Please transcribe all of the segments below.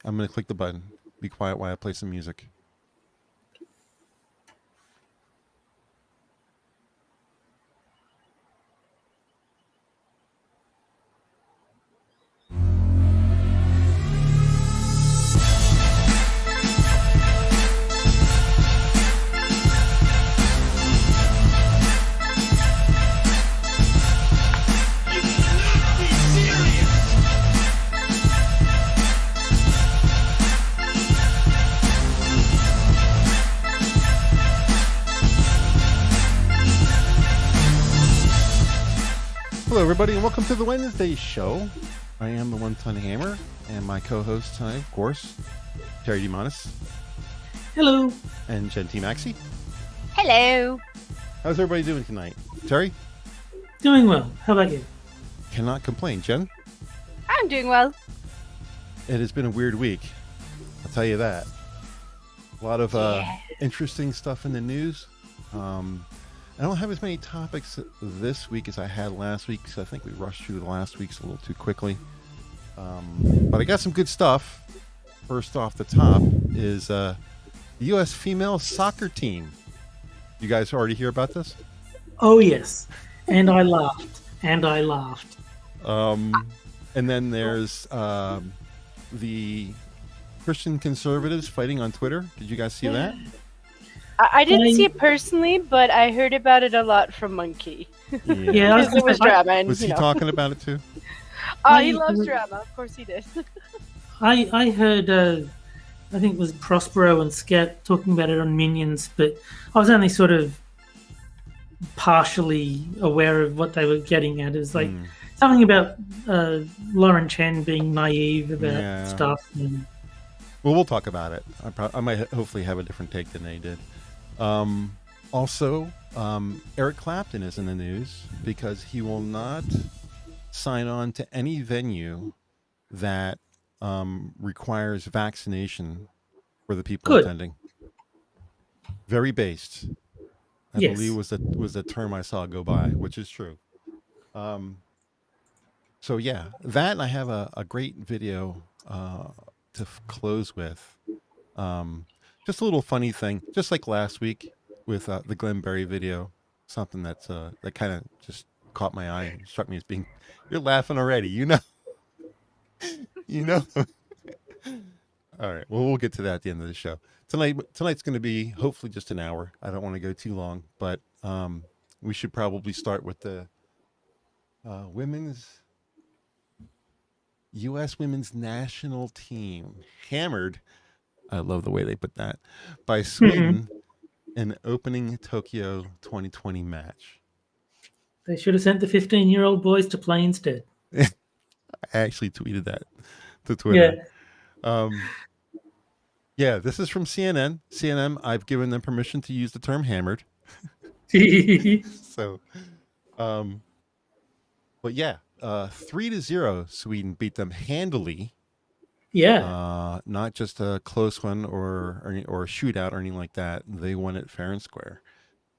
I'm going to click the button. Be quiet while I play some music. Hello, everybody, and welcome to the Wednesday show. I am the One-Ton Hammer, and my co-host tonight, of course, Terry DeMonis. Hello. And Jen T. Maxey. Hello. How's everybody doing tonight? Terry? Doing well. How about you? Cannot complain. Jen? I'm doing well. It has been a weird week. I'll tell you that. A lot of interesting stuff in the news. I don't have as many topics this week as I had last week, because I think we rushed through the last week's a little too quickly. But I got some good stuff. First off the top is the U.S. female soccer team. You guys already hear about this? Oh, yes. And I laughed. And I laughed. And then there's the Christian conservatives fighting on Twitter. Did you guys see that? I didn't see it personally, but I heard about it a lot from Monkey. Yeah, it was drama. And, was he talking about it too? He loves drama. Of course he did. I heard, I think it was Prospero and Skep talking about it on Minions, but I was only sort of partially aware of what they were getting at. It was like something about Lauren Chen being naive about stuff. And... Well, we'll talk about it. I might hopefully have a different take than they did. Also, Eric Clapton is in the news because he will not sign on to any venue that requires vaccination for the people attending. Very based. I believe was the term I saw go by, which is true. So yeah, that I have a great video to close with. Just a little funny thing, just like last week with the Glenn Berry video, something that's that kind of just caught my eye and struck me as being, you're laughing already, you know. All right, well, we'll get to that at the end of the show. Tonight's going to be hopefully just an hour. I don't want to go too long, but we should probably start with the U.S. women's national team hammered. I love the way they put that, by Sweden in opening Tokyo 2020 match. They should have sent the 15-year-old boys to play instead. I actually tweeted that to Twitter. Yeah, this is from CNN. CNN, I've given them permission to use the term hammered. So, but yeah, 3-0, Sweden beat them handily. Yeah. Not just a close one or a shootout or anything like that. They won it fair and square.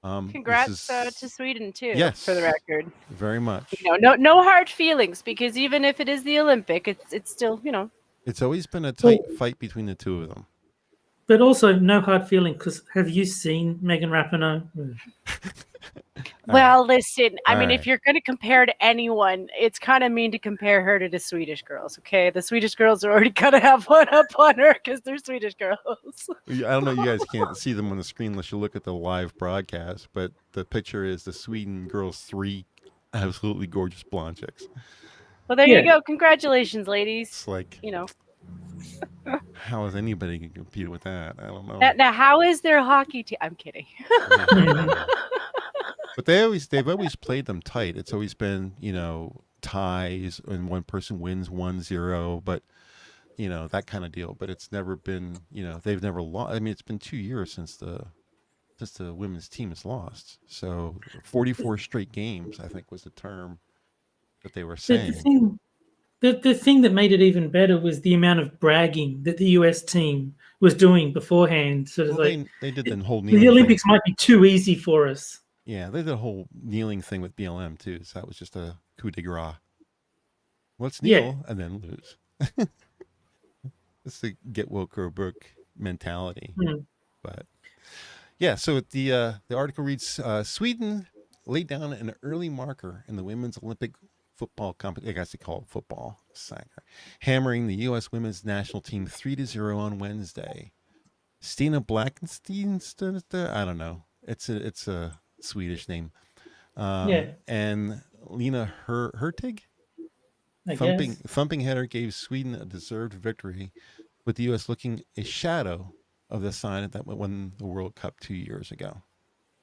Congrats to Sweden too. Yes, for the record. Very much. No hard feelings, because even if it is the Olympic, it's still It's always been a tight fight between the two of them. But also no hard feeling, because have you seen Megan Rapinoe? Well, listen, I mean, if you're going to compare to anyone, it's kind of mean to compare her to the Swedish girls, okay? The Swedish girls are already going to have one up on her because they're Swedish girls. I don't know, you guys can't see them on the screen unless you look at the live broadcast, but the picture is the Sweden girls, 3 absolutely gorgeous blonde chicks. Well, there you go. Congratulations, ladies. It's like, you know. How is anybody going to compete with that? I don't know. Now, how is their hockey team? I'm kidding. But they've always played them tight. It's always been, ties and one person wins 1-0, but that kind of deal. But it's never been, they've never lost. I mean, it's been 2 years since the women's team has lost. So 44 straight games, I think, was the term that they were saying. The thing that made it even better was the amount of bragging that the US team was doing beforehand. Sort of they did the whole kneeling the Olympics thing. might be too easy for us. Yeah, they did a whole kneeling thing with BLM too. So that was just a coup de grace. Let's kneel and then lose. It's the get woke or broke mentality. Mm. But yeah, so the article reads Sweden laid down an early marker in the women's Olympic football competition. I guess they call it football, hammering the U.S. women's national team 3-0 on Wednesday. Stina Blackenstein, I don't know. It's a Swedish name. And Lena Hurtig, thumping header gave Sweden a deserved victory, with the U.S. looking a shadow of the side that won the World Cup 2 years ago.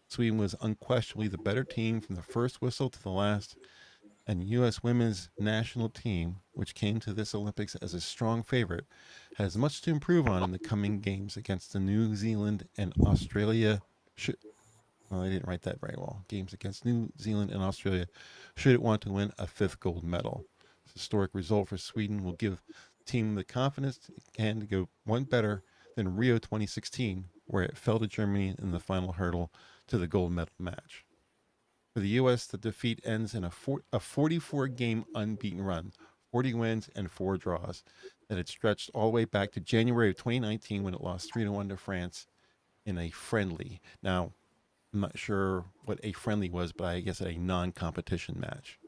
Sweden was unquestionably the better team from the first whistle to the last, and U.S. women's national team, which came to this Olympics as a strong favorite, has much to improve on in the coming games against the New Zealand and Australia. Well, I didn't write that very well. Games against New Zealand and Australia, should it want to win a 5th gold medal. This historic result for Sweden will give the team the confidence it can to go one better than Rio 2016, where it fell to Germany in the final hurdle to the gold medal match. For the U.S., the defeat ends in a 44-game unbeaten run, 40 wins and 4 draws, that had stretched all the way back to January of 2019 when it lost 3-1 to France in a friendly. Now, I'm not sure what a friendly was, but I guess a non-competition match.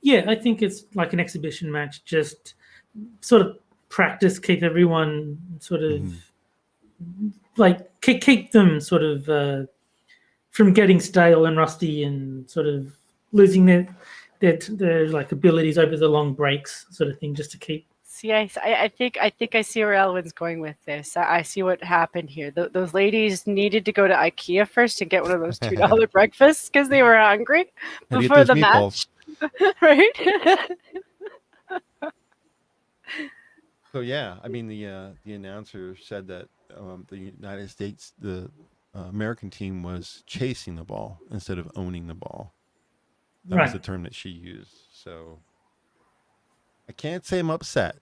Yeah, I think it's like an exhibition match, just sort of practice, keep everyone sort of like keep them sort of from getting stale and rusty and sort of losing their like abilities over the long breaks, sort of thing, just to keep. See, I think I see where Elwyn's going with this. I see what happened here. Those ladies needed to go to IKEA first and get one of those $2 breakfasts because they were hungry before the match, right? So yeah, I mean the announcer said that the United States, the American team was chasing the ball instead of owning the ball. That was the term that she used. So I can't say I'm upset.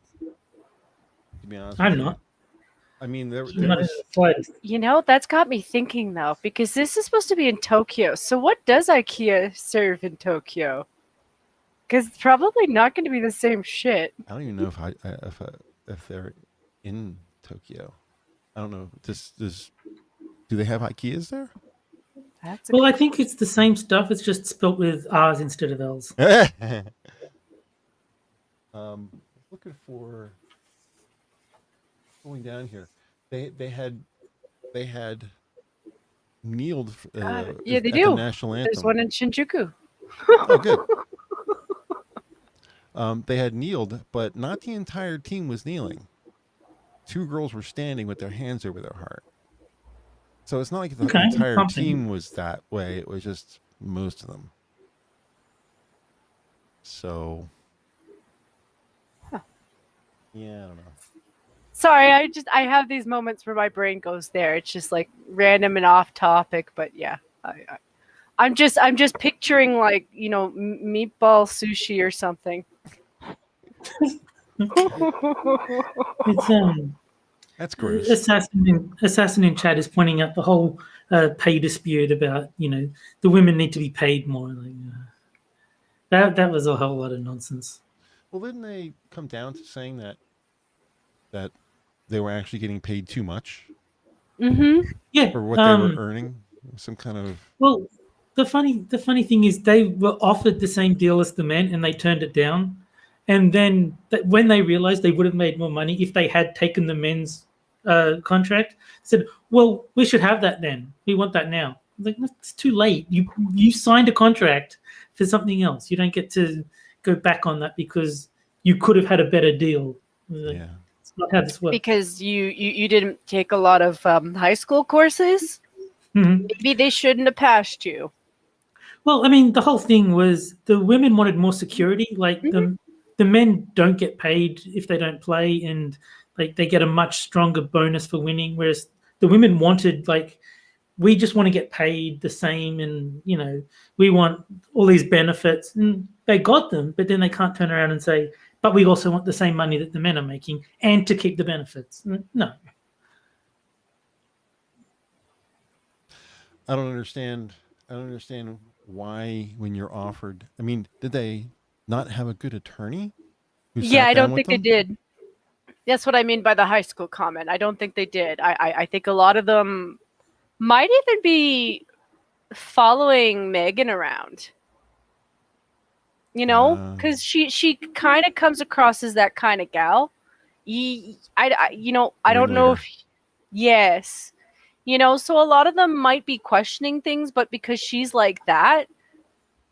To be honest, I'm not. I mean, there was. You know, that's got me thinking though, because this is supposed to be in Tokyo. So what does IKEA serve in Tokyo? Because it's probably not going to be the same shit. I don't even know if they're in Tokyo. I don't know. Do they have IKEAs there? Well, I think it's the same stuff. It's just spelt with R's instead of L's. Looking for going down here. They had kneeled. Yeah, they do. The national anthem. There's one in Shinjuku. Oh, good. They had kneeled, but not the entire team was kneeling. 2 girls were standing with their hands over their heart. So it's not like the entire team was that way. It was just most of them. So, yeah, I don't know. Sorry, I have these moments where my brain goes there. It's just like random and off topic, but yeah, I'm just picturing like, you know, meatball sushi or something. It's that's gross. Assassin in chat is pointing out the whole pay dispute about, you know, the women need to be paid more. Like that was a whole lot of nonsense. Well, didn't they come down to saying that they were actually getting paid too much? Mm-hmm. Yeah, for what they were earning, some kind of. Well, the funny thing is they were offered the same deal as the men, and they turned it down. And then when they realized they would have made more money if they had taken the men's contract, said, "Well, we should have that then. We want that now." I'm like, it's too late. You signed a contract for something else. You don't get to go back on that because you could have had a better deal. Like, yeah, it's not how this works. Because you didn't take a lot of high school courses. Mm-hmm. Maybe they shouldn't have passed you. Well, I mean, the whole thing was the women wanted more security. Like the men don't get paid if they don't play, and like they get a much stronger bonus for winning. Whereas the women wanted, like, we just want to get paid the same, and you know, we want all these benefits, and they got them, but then they can't turn around and say, but we also want the same money that the men are making and to keep the benefits. No. I don't understand why when you're offered. I mean, did they not have a good attorney? Yeah, I don't think they did. That's what I mean by the high school comment. I don't think they did. I think a lot of them might even be following Megan around. You know, because she kind of comes across as that kind of gal. I don't know if yes, you know, so a lot of them might be questioning things, but because she's like that,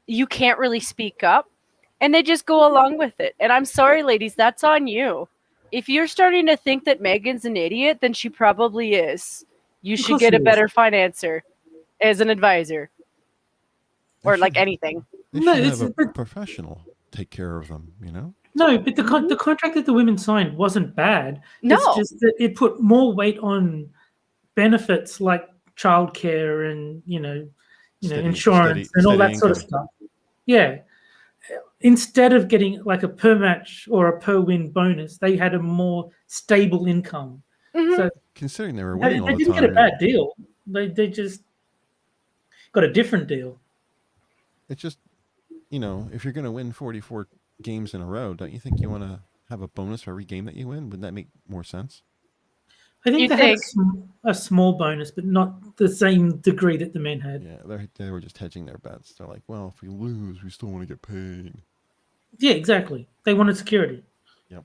you can't really speak up, and they just go along with it. And I'm sorry, ladies, that's on you. If you're starting to think that Megan's an idiot, then she probably is. You should get a better financer as an advisor, or like anything. They should have a professional take care of them, you know? No, but the contract that the women signed wasn't bad. No. It's just that it put more weight on benefits like childcare and, insurance and all that sort of stuff. Yeah. Instead of getting like a per match or a per win bonus, they had a more stable income. Mm-hmm. So considering they were winning all the time. They didn't get a bad deal. They just got a different deal. It's just, if you're going to win 44 games in a row, don't you think you want to have a bonus for every game that you win? Wouldn't that make more sense? I think they had a small bonus, but not the same degree that the men had. Yeah, they were just hedging their bets. They're like, well, if we lose, we still want to get paid. Yeah, exactly. They wanted security. Yep.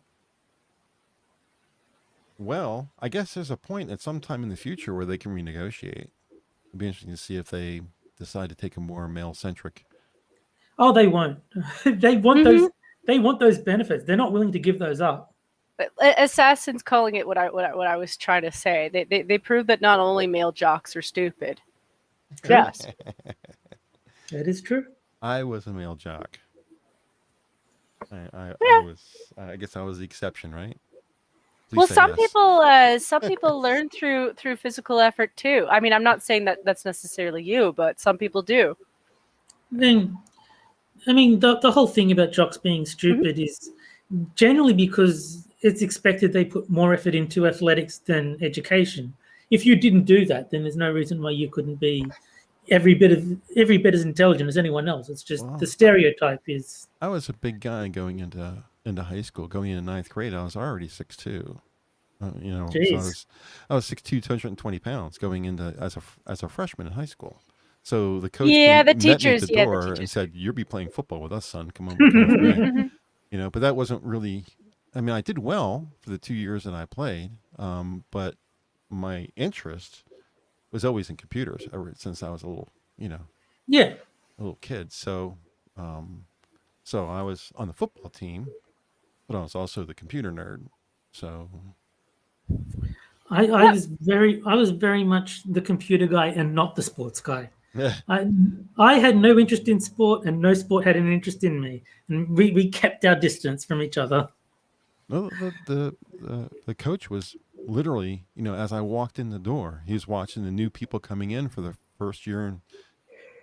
Well, I guess there's a point at some time in the future where they can renegotiate. It'd be interesting to see if they decide to take a more male-centric. Oh, they won't. They want those. They want those benefits. They're not willing to give those up. Assassin's calling it what I was trying to say. They prove that not only male jocks are stupid. Yes, that is true. I was a male jock. I guess I was the exception, right? Well, some people learn through physical effort too. I mean, I'm not saying that that's necessarily you, but some people do. The whole thing about jocks being stupid is generally because it's expected they put more effort into athletics than education. If you didn't do that, then there's no reason why you couldn't be every bit as intelligent as anyone else. It's just the stereotype is. I was a big guy going into high school. Going into ninth grade, I was already 6'2". So I was 6'2", 220 pounds going into as a freshman in high school. So the coach met me at the door and said, "You'll be playing football with us, son. Come on with me." But that wasn't really. I mean, I did well for the 2 years that I played, but my interest was always in computers ever since I was a little, a little kid. So, so I was on the football team, but I was also the computer nerd. So, I was very much the computer guy and not the sports guy. Yeah. I had no interest in sport, and no sport had an interest in me, and we kept our distance from each other. No, the coach was literally, as I walked in the door, he was watching the new people coming in for the first year,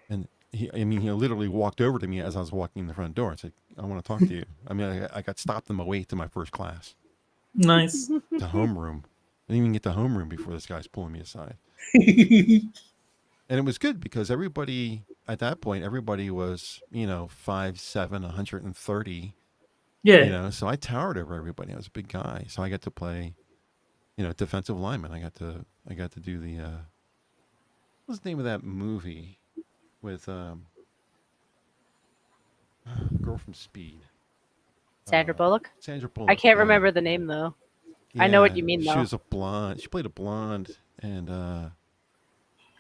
and he literally walked over to me as I was walking in the front door and said, "I want to talk to you." I mean, I got stopped on my way to my first class. Nice. The homeroom. I didn't even get the homeroom before this guy's pulling me aside. And it was good because everybody at that point, was, 5'7", 130. Yeah. So I towered over everybody. I was a big guy. So I got to play, defensive lineman. I got to do the what's the name of that movie with girl from Speed? Sandra Bullock? Sandra Bullock. I can't remember the name though. Yeah, I know what you mean though. She was a blonde. She played a blonde, and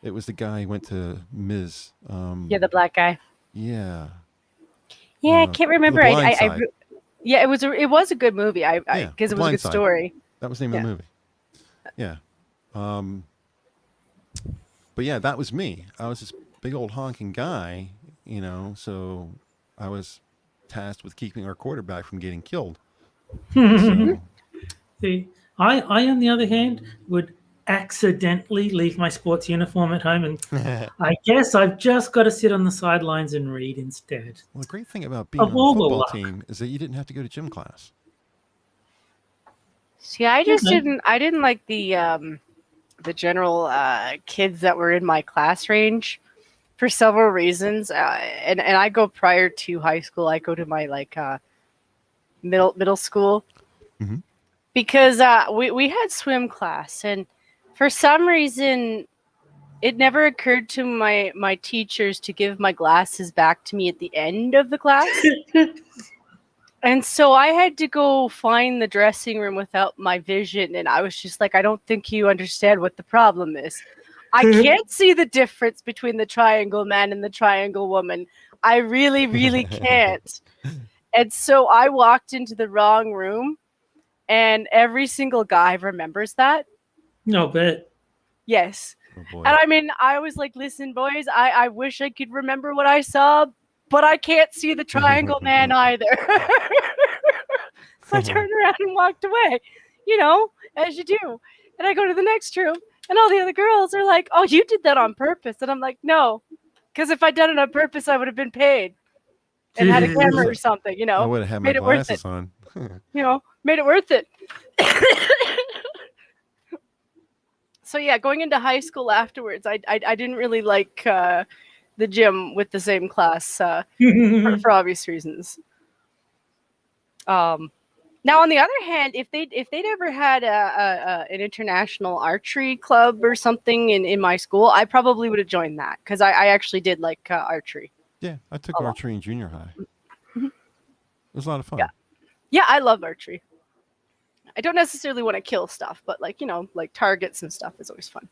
it was the guy who went to MotZ. The black guy. Yeah. Yeah, I can't remember. Yeah, it was a good movie. Because it was a good story. That was the name of the movie. Yeah. But yeah, that was me. I was this big old honking guy, so I was tasked with keeping our quarterback from getting killed. So. See, I on the other hand would accidentally leave my sports uniform at home, and I guess I've just got to sit on the sidelines and read instead. Well, the great thing about being on the football team is that you didn't have to go to gym class. See, I didn't like the general kids that were in my class range for several reasons, and I go prior to high school. I go to my middle school. Mm-hmm. because we had swim class, and for some reason it never occurred to my teachers to give my glasses back to me at the end of the class. And so I had to go find the dressing room without my vision, and I was just like, I don't think you understand what the problem is. I can't see the difference between the triangle man and the triangle woman. I really, really can't. And so I walked into the wrong room, and every single guy remembers that. No, bet. Yes. Oh, and I mean, I was like, listen, boys, I wish I could remember what I saw, but I can't see the triangle man either. So I turned around and walked away, as you do. And I go to the next room, and all the other girls are like, oh, you did that on purpose. And I'm like, no, because if I'd done it on purpose, I would have been paid and had a camera or something, I would have had my glasses on. Made it worth it. So yeah, going into high school afterwards, I didn't really like the gym with the same class for obvious reasons. Now, on the other hand, if they'd ever had an international archery club or something in my school, I probably would have joined that, because I actually did like archery. Yeah, I took archery in junior high. It was a lot of fun. Yeah, I love archery. I don't necessarily want to kill stuff, but like targets and stuff is always fun.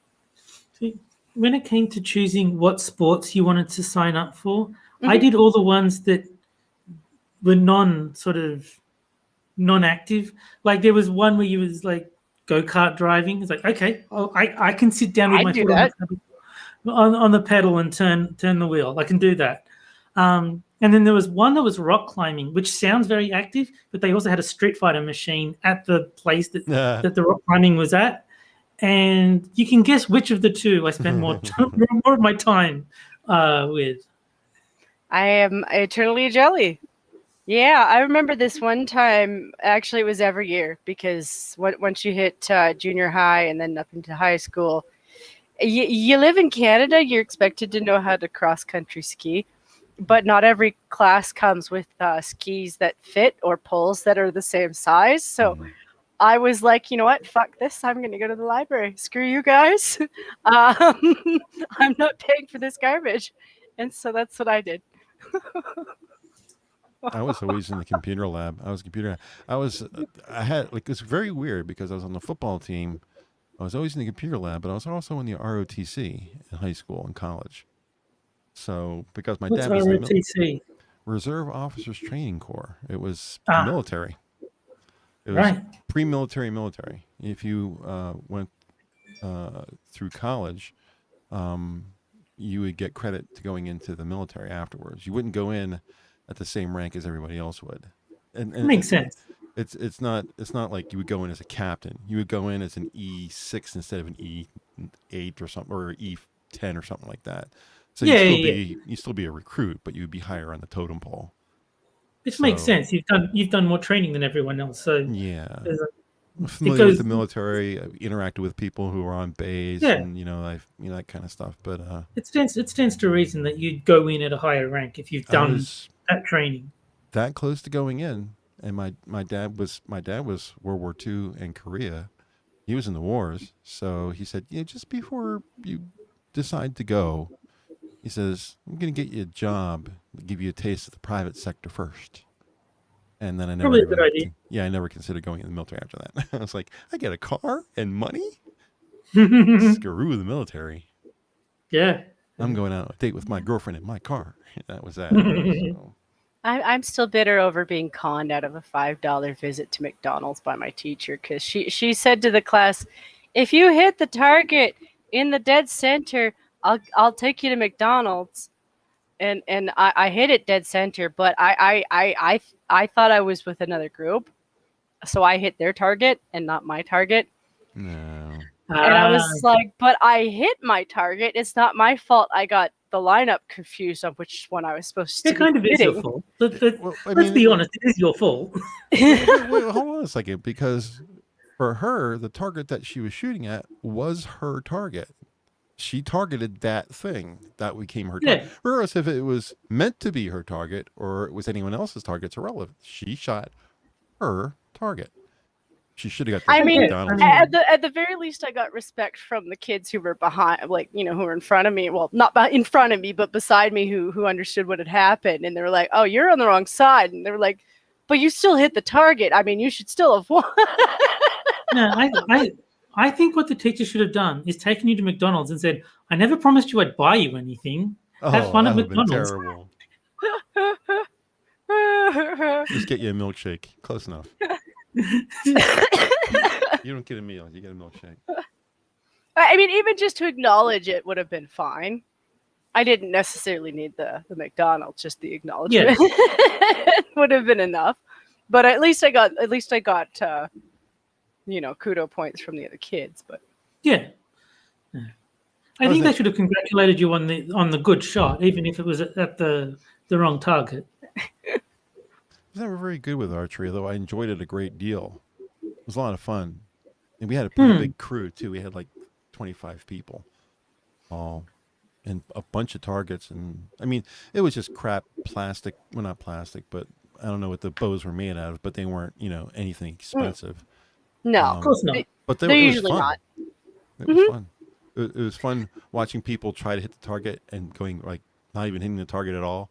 See, when it came to choosing what sports you wanted to sign up for, I did all the ones that were non-active. Like there was one where you was like go-kart driving. It's like, okay, I can sit down with my foot on the pedal and turn the wheel. I can do that. And then there was one that was rock climbing, which sounds very active, but they also had a Street Fighter machine at the place that the rock climbing was at. And you can guess which of the two I spent more of my time with. I am eternally jelly. Yeah, I remember this one time. Actually, it was every year, because once you hit junior high and then up into high school, you live in Canada, you're expected to know how to cross-country ski. But not every class comes with skis that fit or poles that are the same size. So I was like, you know what? Fuck this. I'm going to go to the library. Screw you guys. I'm not paying for this garbage. And so that's what I did. I was always in the computer lab. I had it's very weird, because I was on the football team. I was always in the computer lab, but I was also in the ROTC in high school and college. So, because my dad was in the Reserve Officers Training Corps, it was military. It was pre-military, military. If you went through college, you would get credit to going into the military afterwards. You wouldn't go in at the same rank as everybody else would. And makes sense. It's not like you would go in as a captain. You would go in as an E6 instead of an E8 or something, or E10 or something like that. So you'd still be a recruit, but you'd be higher on the totem pole. Which makes sense. You've done more training than everyone else. So yeah, I'm familiar with the military. I've interacted with people who are on base, and that kind of stuff. But it stands to reason that you'd go in at a higher rank if you've done that training. That close to going in, and my dad was World War II and Korea. He was in the wars, so he said, just before you decide to go, he says, I'm going to get you a job, give you a taste of the private sector first. And then I never considered going in the military after that. I was like, I get a car and money? Screw the military. Yeah. I'm going out on a date with my girlfriend in my car. That was that. So. I'm still bitter over being conned out of a $5 visit to McDonald's by my teacher, because she said to the class, if you hit the target in the dead center, I'll take you to McDonald's. And I hit it dead center, but I thought I was with another group, so I hit their target and not my target. No. And I was like, but I hit my target. It's not my fault. I got the lineup confused on which one I was supposed to. It kind of is your fault. Let's be honest, it is your fault. wait, hold on a second, because for her, the target that she was shooting at was her target. She targeted that thing that became her target. Whereas if it was meant to be her target or it was anyone else's target, it's irrelevant. She shot her target. She should have got the I mean, McDonald's. at the very least, I got respect from the kids who were behind, like, you know, who were in front of me. Well, not in front of me, but beside me, who understood what had happened. And they were like, "Oh, you're on the wrong side." And they were like, "But you still hit the target. I mean, you should still have won." No, I think what the teacher should have done is taken you to McDonald's and said, "I never promised you I'd buy you anything. Have fun at McDonald's." Terrible. Just get you a milkshake. Close enough. You don't get a meal. You get a milkshake. I mean, even just to acknowledge it would have been fine. I didn't necessarily need the McDonald's, just the acknowledgement would have been enough. But at least I got you know, kudo points from the other kids. But yeah. I think they should have congratulated you on the good shot, even if it was at the wrong target. I was never very good with archery, though I enjoyed it a great deal. It was a lot of fun. And we had a pretty big crew, too. We had like 25 people. And a bunch of targets. And I mean, it was just crap plastic. Well, not plastic, but I don't know what the bows were made out of, but they weren't, you know, anything expensive. No, of course not. But they're usually not. It was fun. It was fun watching people try to hit the target and going like not even hitting the target at all.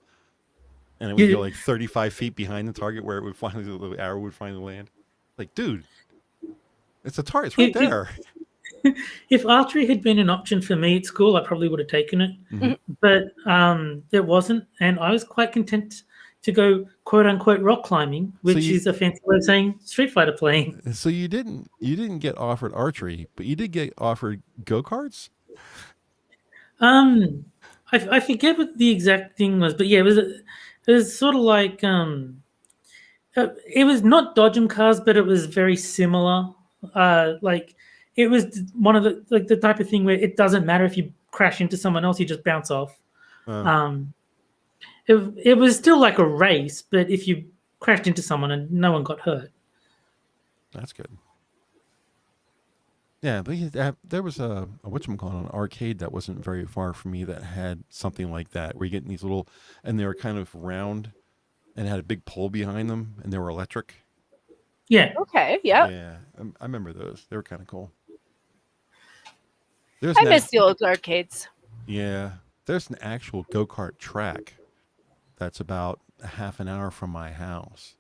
And it would go like 35 feet behind the target where it would finally, the arrow would finally land. Like, dude, it's a target. It's right there. If archery had been an option for me at school, I probably would have taken it. But it wasn't. And I was quite content to go quote unquote rock climbing, which is a fancy way of saying Street Fighter playing. So you didn't get offered archery, but you did get offered go-karts? I forget what the exact thing was, but yeah, it was sort of like it was not Dodgem cars, but it was very similar. Like it was one of the type of thing where it doesn't matter if you crash into someone else, you just bounce off. It was still like a race, but if you crashed into someone and no one got hurt. That's good. Yeah, but there was an arcade that wasn't very far from me that had something like that, where you get these little, and they were kind of round, and had a big pole behind them, and they were electric. Yeah. Okay. Yeah. Yeah, I remember those. They were kind of cool. I miss the old arcades. Yeah, there's an actual go-kart track that's about a half an hour from my house.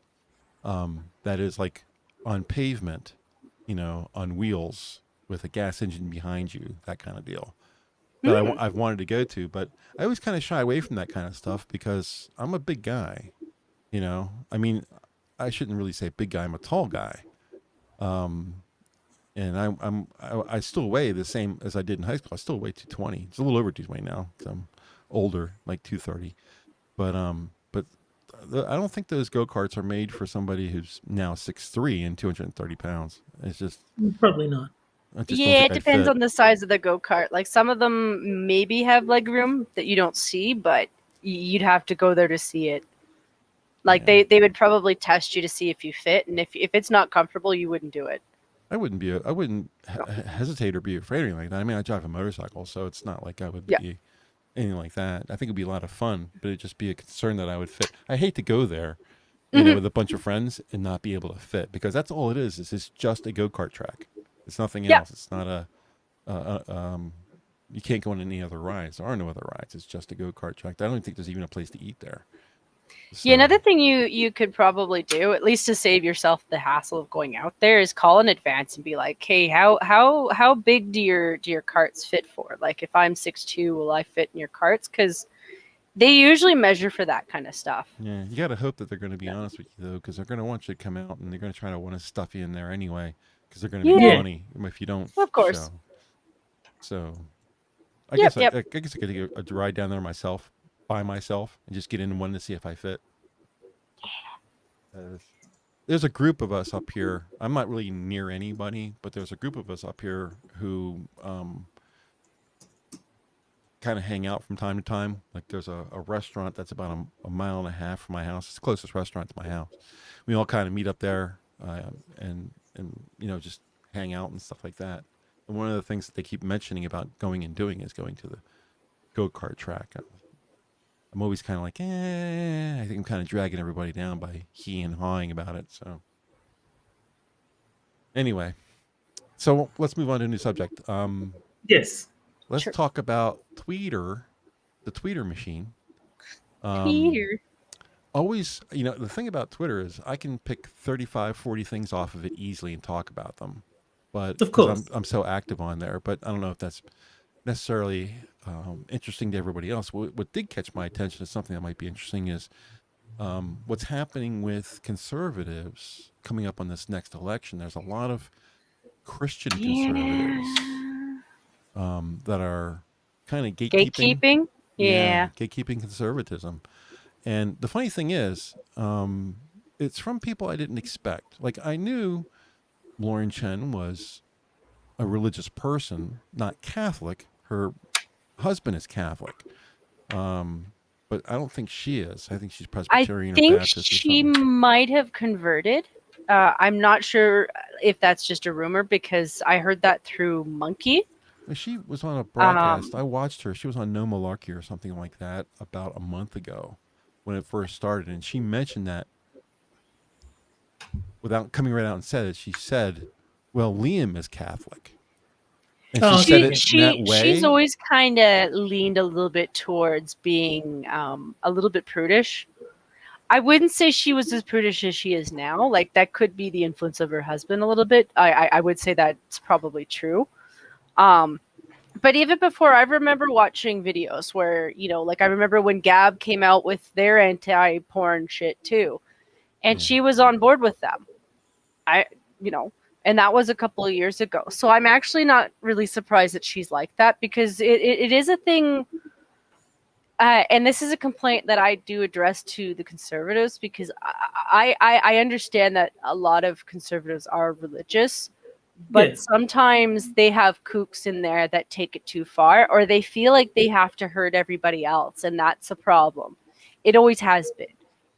That is like on pavement, you know, on wheels with a gas engine behind you, that kind of deal. That I've wanted to go to, but I always kind of shy away from that kind of stuff because I'm a big guy, you know. I mean, I shouldn't really say big guy. I'm a tall guy, and I still weigh the same as I did in high school. I still weigh 220. It's a little over 220 now because I'm older, like 230. But I don't think those go-karts are made for somebody who's now 6'3" and 230 pounds. It's just probably not. Yeah, it depends on the size of the go-kart. Like some of them maybe have leg room that you don't see, but you'd have to go there to see it. Like they would probably test you to see if you fit, and if it's not comfortable, you wouldn't do it. I wouldn't hesitate or be afraid or anything like that. I mean, I drive a motorcycle, so it's not like I would be anything like that. I think it'd be a lot of fun, but it'd just be a concern that I would fit. I hate to go there, you know, with a bunch of friends and not be able to fit, because that's all it is. It's just a go-kart track. It's nothing else. It's not you can't go on any other rides. There are no other rides. It's just a go-kart track. I don't think there's even a place to eat there. So. Yeah, another thing you could probably do, at least to save yourself the hassle of going out there, is call in advance and be like, "Hey, how big do your carts fit for? Like, if I'm 6'2", will I fit in your carts?" Because they usually measure for that kind of stuff. Yeah, you got to hope that they're going to be honest with you, though, because they're going to want you to come out and they're going to try to want to stuff you in there anyway, because they're going to make money if you don't. Of course. So I guess I could get a ride down there myself, by myself, and just get in one to see if I fit. There's a group of us up here. I'm not really near anybody, but there's a group of us up here who kind of hang out from time to time. Like there's a restaurant that's about a mile and a half from my house. It's the closest restaurant to my house. We all kind of meet up there and you know, just hang out and stuff like that. And one of the things that they keep mentioning about going and doing is going to the go-kart track. I'm always kind of like, I think I'm kind of dragging everybody down by he and hawing about it. So Anyway, so let's move on to a new subject. Yes. Let's talk about Tweeter, the Tweeter machine. Tweeter. Always, the thing about Twitter is I can pick 35, 40 things off of it easily and talk about them. But of course, I'm so active on there, but I don't know if that's necessarily interesting to everybody else. What did catch my attention is something that might be interesting is what's happening with conservatives coming up on this next election. There's a lot of Christian conservatives that are kind of gatekeeping. Yeah, gatekeeping conservatism. And the funny thing is, it's from people I didn't expect. Like, I knew Lauren Chen was a religious person, not Catholic. Her husband is Catholic. But I don't think she is. I think she's Presbyterian or Baptist or something. She might have converted. I'm not sure if that's just a rumor because I heard that through Monkey. She was on a broadcast. I watched her. She was on No Malarkey or something like that about a month ago when it first started. And she mentioned that without coming right out and said it. She said, well, Liam is Catholic. And she said it in that way. She's always kind of leaned a little bit towards being a little bit prudish. I wouldn't say she was as prudish as she is now. Like, that could be the influence of her husband a little bit. I would say that's probably true. But even before, I remember watching videos where, like I remember when Gab came out with their anti-porn shit too. And she was on board with them. And that was a couple of years ago. So I'm actually not really surprised that she's like that because it is a thing. And this is a complaint that I do address to the conservatives because I understand that a lot of conservatives are religious, but sometimes they have kooks in there that take it too far, or they feel like they have to hurt everybody else, and that's a problem. It always has been.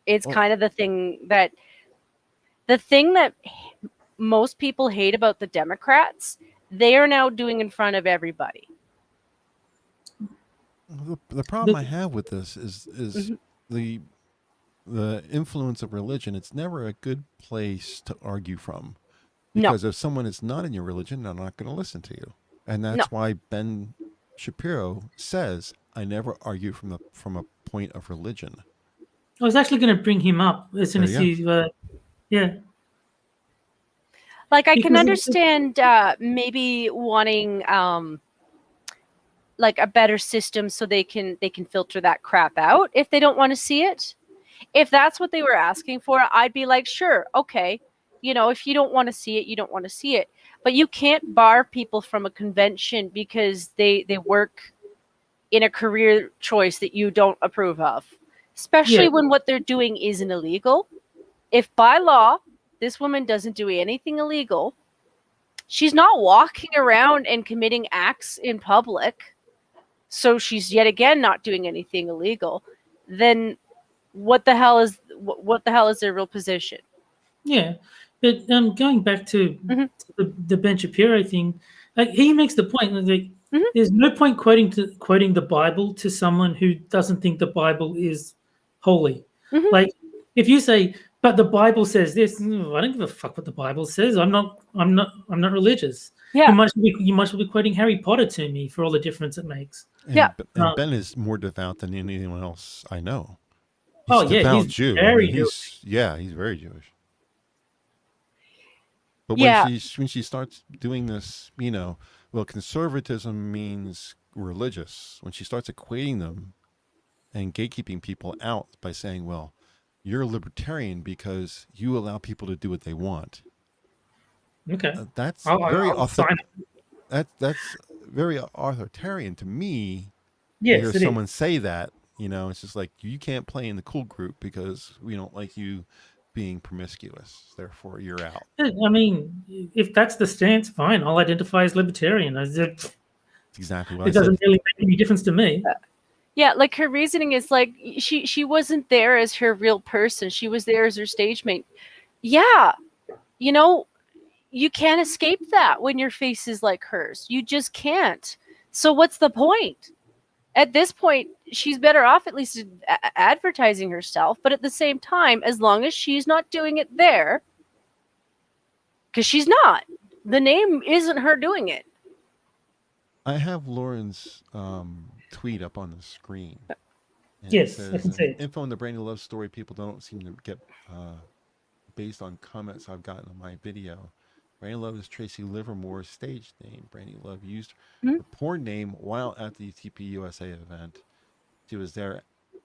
It's kind of the thing that most people hate about the Democrats, they are now doing in front of everybody. The problem I have with this is the influence of religion. It's never a good place to argue from. Because if someone is not in your religion, they're not going to listen to you. And that's why Ben Shapiro says, I never argue from a point of religion. I was actually going to bring him up as soon as he, Like, I can understand maybe wanting like a better system so they can filter that crap out if they don't want to see it. If that's what they were asking for, I'd be like, sure, okay. If you don't want to see it, you don't want to see it. But you can't bar people from a convention because they work in a career choice that you don't approve of, especially when what they're doing isn't illegal. If by law, this woman doesn't do anything illegal, she's not walking around and committing acts in public, so she's yet again not doing anything illegal, then what the hell is their real position? Yeah. But going back to the Ben Shapiro thing, like, he makes the point that there's no point quoting the Bible to someone who doesn't think the Bible is holy. Like, if you say, but the Bible says this, I don't give a fuck what the Bible says. I'm not religious. Yeah. You might be quoting Harry Potter to me for all the difference it makes. And Ben is more devout than anyone else I know. He's he's Jew. Very Jewish. He's very Jewish. But when she starts doing this, conservatism means religious. When she starts equating them and gatekeeping people out by saying, well, you're a libertarian because you allow people to do what they want. Okay. That's very authoritarian to me. Yes, to hear someone say that, it's just like, you can't play in the cool group because we don't like you being promiscuous, therefore you're out. I mean, if that's the stance, fine. I'll identify as libertarian. That's exactly what it doesn't really make any difference to me. Yeah, like, her reasoning is like she wasn't there as her real person. She was there as her stage mate. Yeah, you can't escape that when your face is like hers. You just can't. So what's the point? At this point, she's better off at least advertising herself. But at the same time, as long as she's not doing it there, because she's not. The name isn't her doing it. I have Lauren's tweet up on the screen. And yes, it I can says, see it. info on the Brandy Love story people don't seem to get based on comments I've gotten on my video. Brandy Love is Tracy Livermore's stage name. Brandy Love used her porn name while at the TPUSA event.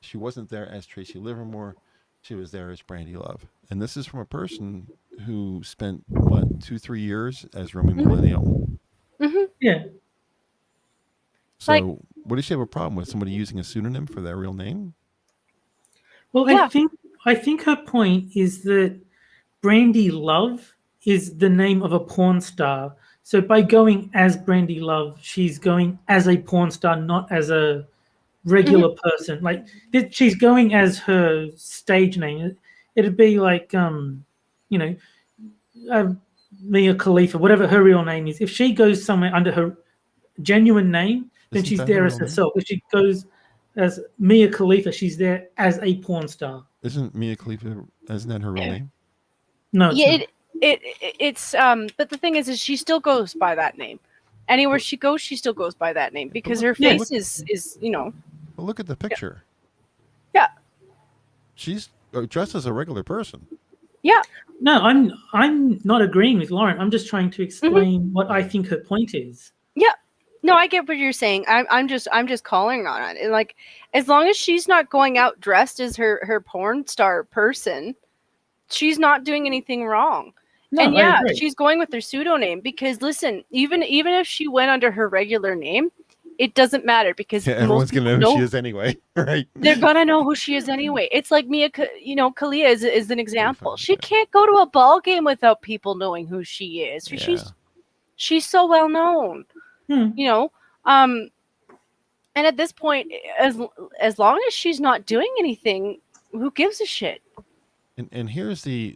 She wasn't there as Tracy Livermore. She was there as Brandy Love. And this is from a person who spent, 2-3 years as roaming millennial. Yeah. So what does she have a problem with? Somebody using a pseudonym for their real name? Well, I think her point is that Brandy Love is the name of a porn star. So by going as Brandy Love, she's going as a porn star, not as a regular person. Like she's going as her stage name. It'd be like Mia Khalifa, whatever her real name is. If she goes somewhere under her genuine name, then she's there as herself. If she goes as Mia Khalifa, she's there as a porn star. Isn't Mia Khalifa, isn't that her real name? No, it's but the thing is she still goes by that name. Anywhere she goes, she still goes by that name because her face is But look at the picture. Yeah. She's dressed as a regular person. Yeah. No, I'm not agreeing with Lauren. I'm just trying to explain what I think her point is. Yeah. No, I get what you're saying. I'm just calling on it. And like, as long as she's not going out dressed as her porn star person, she's not doing anything wrong. No, and yeah, she's going with her pseudonym because listen, even if she went under her regular name, it doesn't matter because everyone's gonna know who she is anyway, right? They're gonna know who she is anyway. It's like Mia, Kalia is an example. She can't go to a ball game without people knowing who she is. Yeah. She's so well known, And at this point, as long as she's not doing anything, who gives a shit? And here's the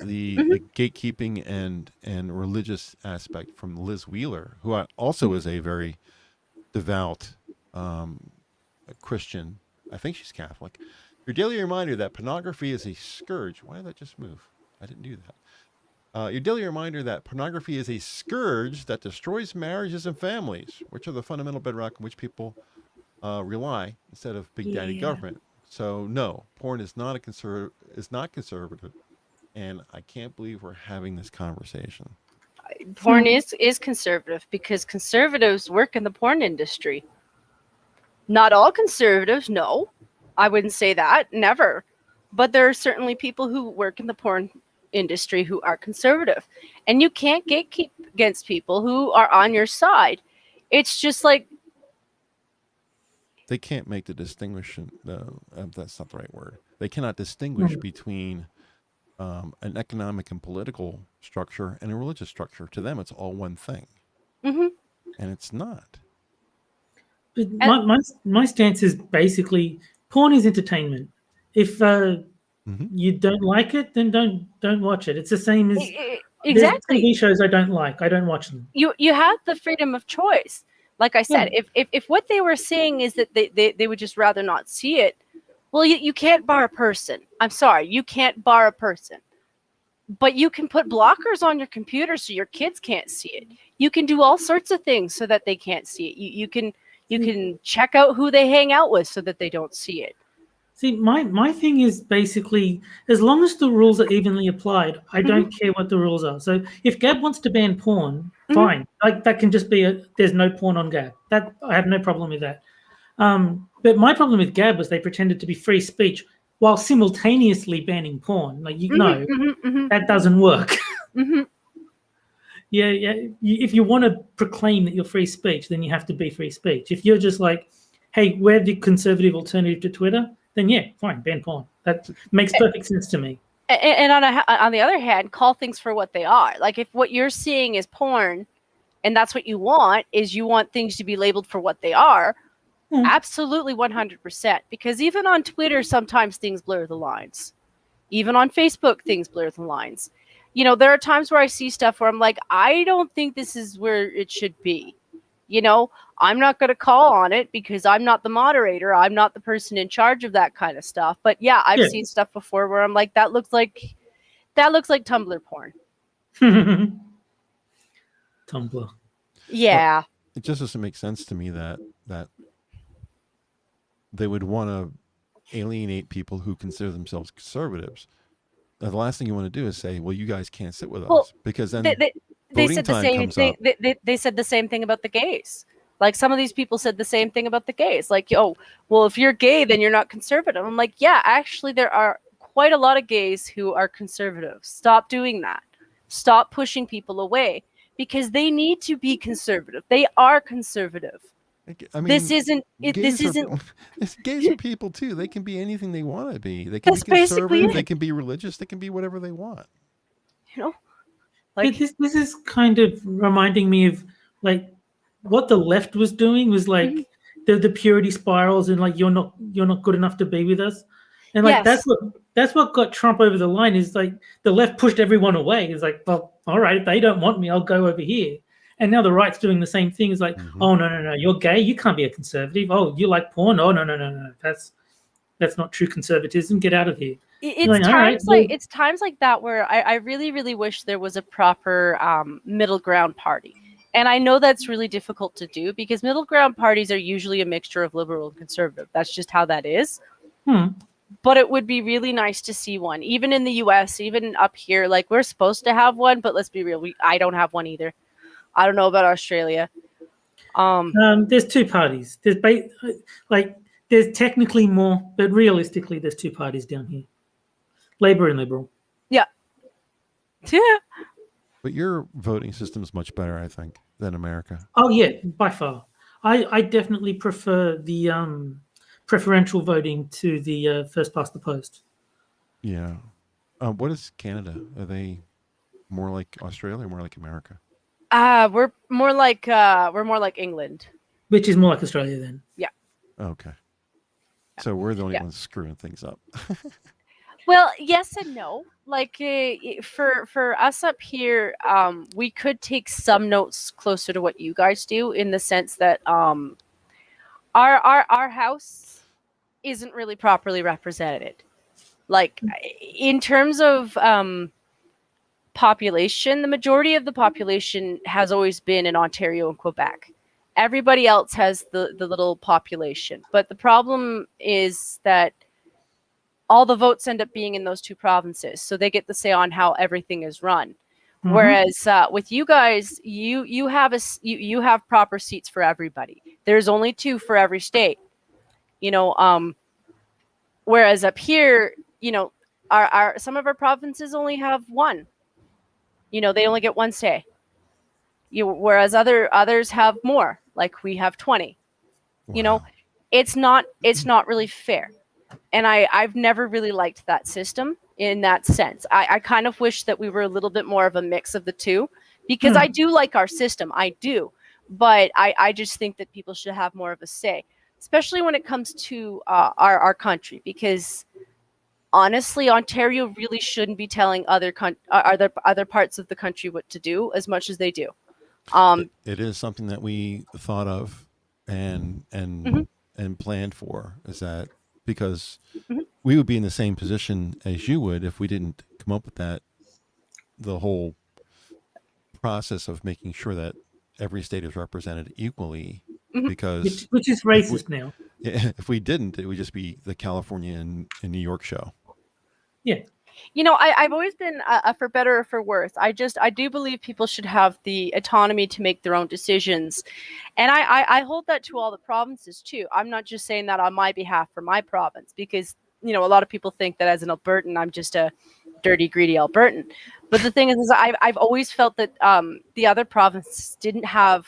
gatekeeping and religious aspect from Liz Wheeler, who also is a very devout Christian. I think she's Catholic. Your daily reminder that pornography is a scourge. Why did that just move? I didn't do that. Your daily reminder that pornography is a scourge that destroys marriages and families, which are the fundamental bedrock on which people rely instead of big daddy government. So no, porn is not conservative, and I can't believe we're having this conversation. Porn is conservative because conservatives work in the porn industry. Not all conservatives, no. I wouldn't say that, never. But there are certainly people who work in the porn industry who are conservative. And you can't gatekeep against people who are on your side. It's just like... They can't make the distinction, that's not the right word. They cannot distinguish between an economic and political structure and a religious structure. To them, it's all one thing. And it's not. But my stance is basically porn is entertainment. If you don't like it, then don't watch it. It's the same as exactly TV shows I don't like. I don't watch them. You have the freedom of choice. Like I said, if what they were saying is that they would just rather not see it, well, you can't bar a person. I'm sorry, you can't bar a person. But you can put blockers on your computer so your kids can't see it. You can do all sorts of things so that they can't see it. You can check out who they hang out with so that they don't see it. See, my thing is basically, as long as the rules are evenly applied, I don't care what the rules are. So if Gab wants to ban porn, fine. Like that can just be there's no porn on Gab. That I have no problem with that. But my problem with Gab was they pretended to be free speech while simultaneously banning porn. Like that doesn't work. If you want to proclaim that you're free speech, then you have to be free speech. If you're just like, hey, we're the conservative alternative to Twitter, then yeah, fine, ban porn. That makes perfect sense to me. And on the other hand, call things for what they are. Like if what you're seeing is porn, and that's what you want things to be labeled for what they are, absolutely 100%. Because even on Twitter, sometimes things blur the lines. Even on Facebook, things blur the lines. There are times where I see stuff where I'm like, I don't think this is where it should be. I'm not going to call on it because I'm not the moderator. I'm not the person in charge of that kind of stuff. But yeah, I've seen stuff before where I'm like, that looks like Tumblr porn. Tumblr. Yeah. Well, it just doesn't make sense to me that they would want to alienate people who consider themselves conservatives. The last thing you want to do is say, well, you guys can't sit with us, because then they said the time same comes thing. up. They said the same thing about the gays. Like, some of these people said the same thing about the gays. Like, oh, well, if you're gay, then you're not conservative. I'm like, yeah, actually, there are quite a lot of gays who are conservative. Stop doing that. Stop pushing people away, because they need to be conservative. They are conservative. I mean, this isn't. Gays are people too. They can be anything they want to be. They can That's be conservative. basically it. They can be religious. They can be whatever they want. You know, like, this is kind of reminding me of like what the left was doing was like the purity spirals, and like you're not good enough to be with us, and like yes. that's what got Trump over the line. Is like the left pushed everyone away. It's like, well, all right, if they don't want me, I'll go over here. And now the right's doing the same thing. It's like, oh, no, you're gay, you can't be a conservative. Oh, you like porn? Oh, no, that's not true conservatism. Get out of here. It's times like that where I really, really wish there was a proper middle ground party. And I know that's really difficult to do, because middle ground parties are usually a mixture of liberal and conservative. That's just how that is. But it would be really nice to see one, even in the US, even up here. Like, we're supposed to have one, but let's be real, I don't have one either. I don't know about Australia. There's two parties. There's technically more, but realistically, there's two parties down here: Labor and Liberal. Yeah. But your voting system is much better, I think, than America. Oh yeah, by far. I definitely prefer the preferential voting to the first past the post. Yeah. What is Canada? Are they more like Australia or more like America? We're more like England, which is more like Australia then. Yeah. Okay. So we're the only ones screwing things up. Well, yes and no. Like, for us up here, we could take some notes closer to what you guys do, in the sense that our house isn't really properly represented. Like, in terms of population, the majority of the population has always been in Ontario and Quebec. Everybody else has the little population. But the problem is that all the votes end up being in those two provinces. So they get the say on how everything is run. Whereas with you guys, you have proper seats for everybody. There's only 2 for every state. Whereas up here, our some of our provinces only have 1. They only get 1 say. Whereas others have more, like we have 20. Wow. It's not really fair. And I've never really liked that system in that sense. I kind of wish that we were a little bit more of a mix of the two, because I do like our system. I do. But I just think that people should have more of a say, especially when it comes to our country, because honestly, Ontario really shouldn't be telling other parts of the country what to do as much as they do. It is something that we thought of and planned for, is that because we would be in the same position as you would if we didn't come up with the whole process of making sure that every state is represented equally, because which is racist now. Yeah, if we didn't, it would just be the California and New York show. Yeah. I've always been for better or for worse. I do believe people should have the autonomy to make their own decisions. And I hold that to all the provinces too. I'm not just saying that on my behalf for my province, because, a lot of people think that as an Albertan, I'm just a dirty, greedy Albertan. But the thing is I've always felt that the other provinces didn't have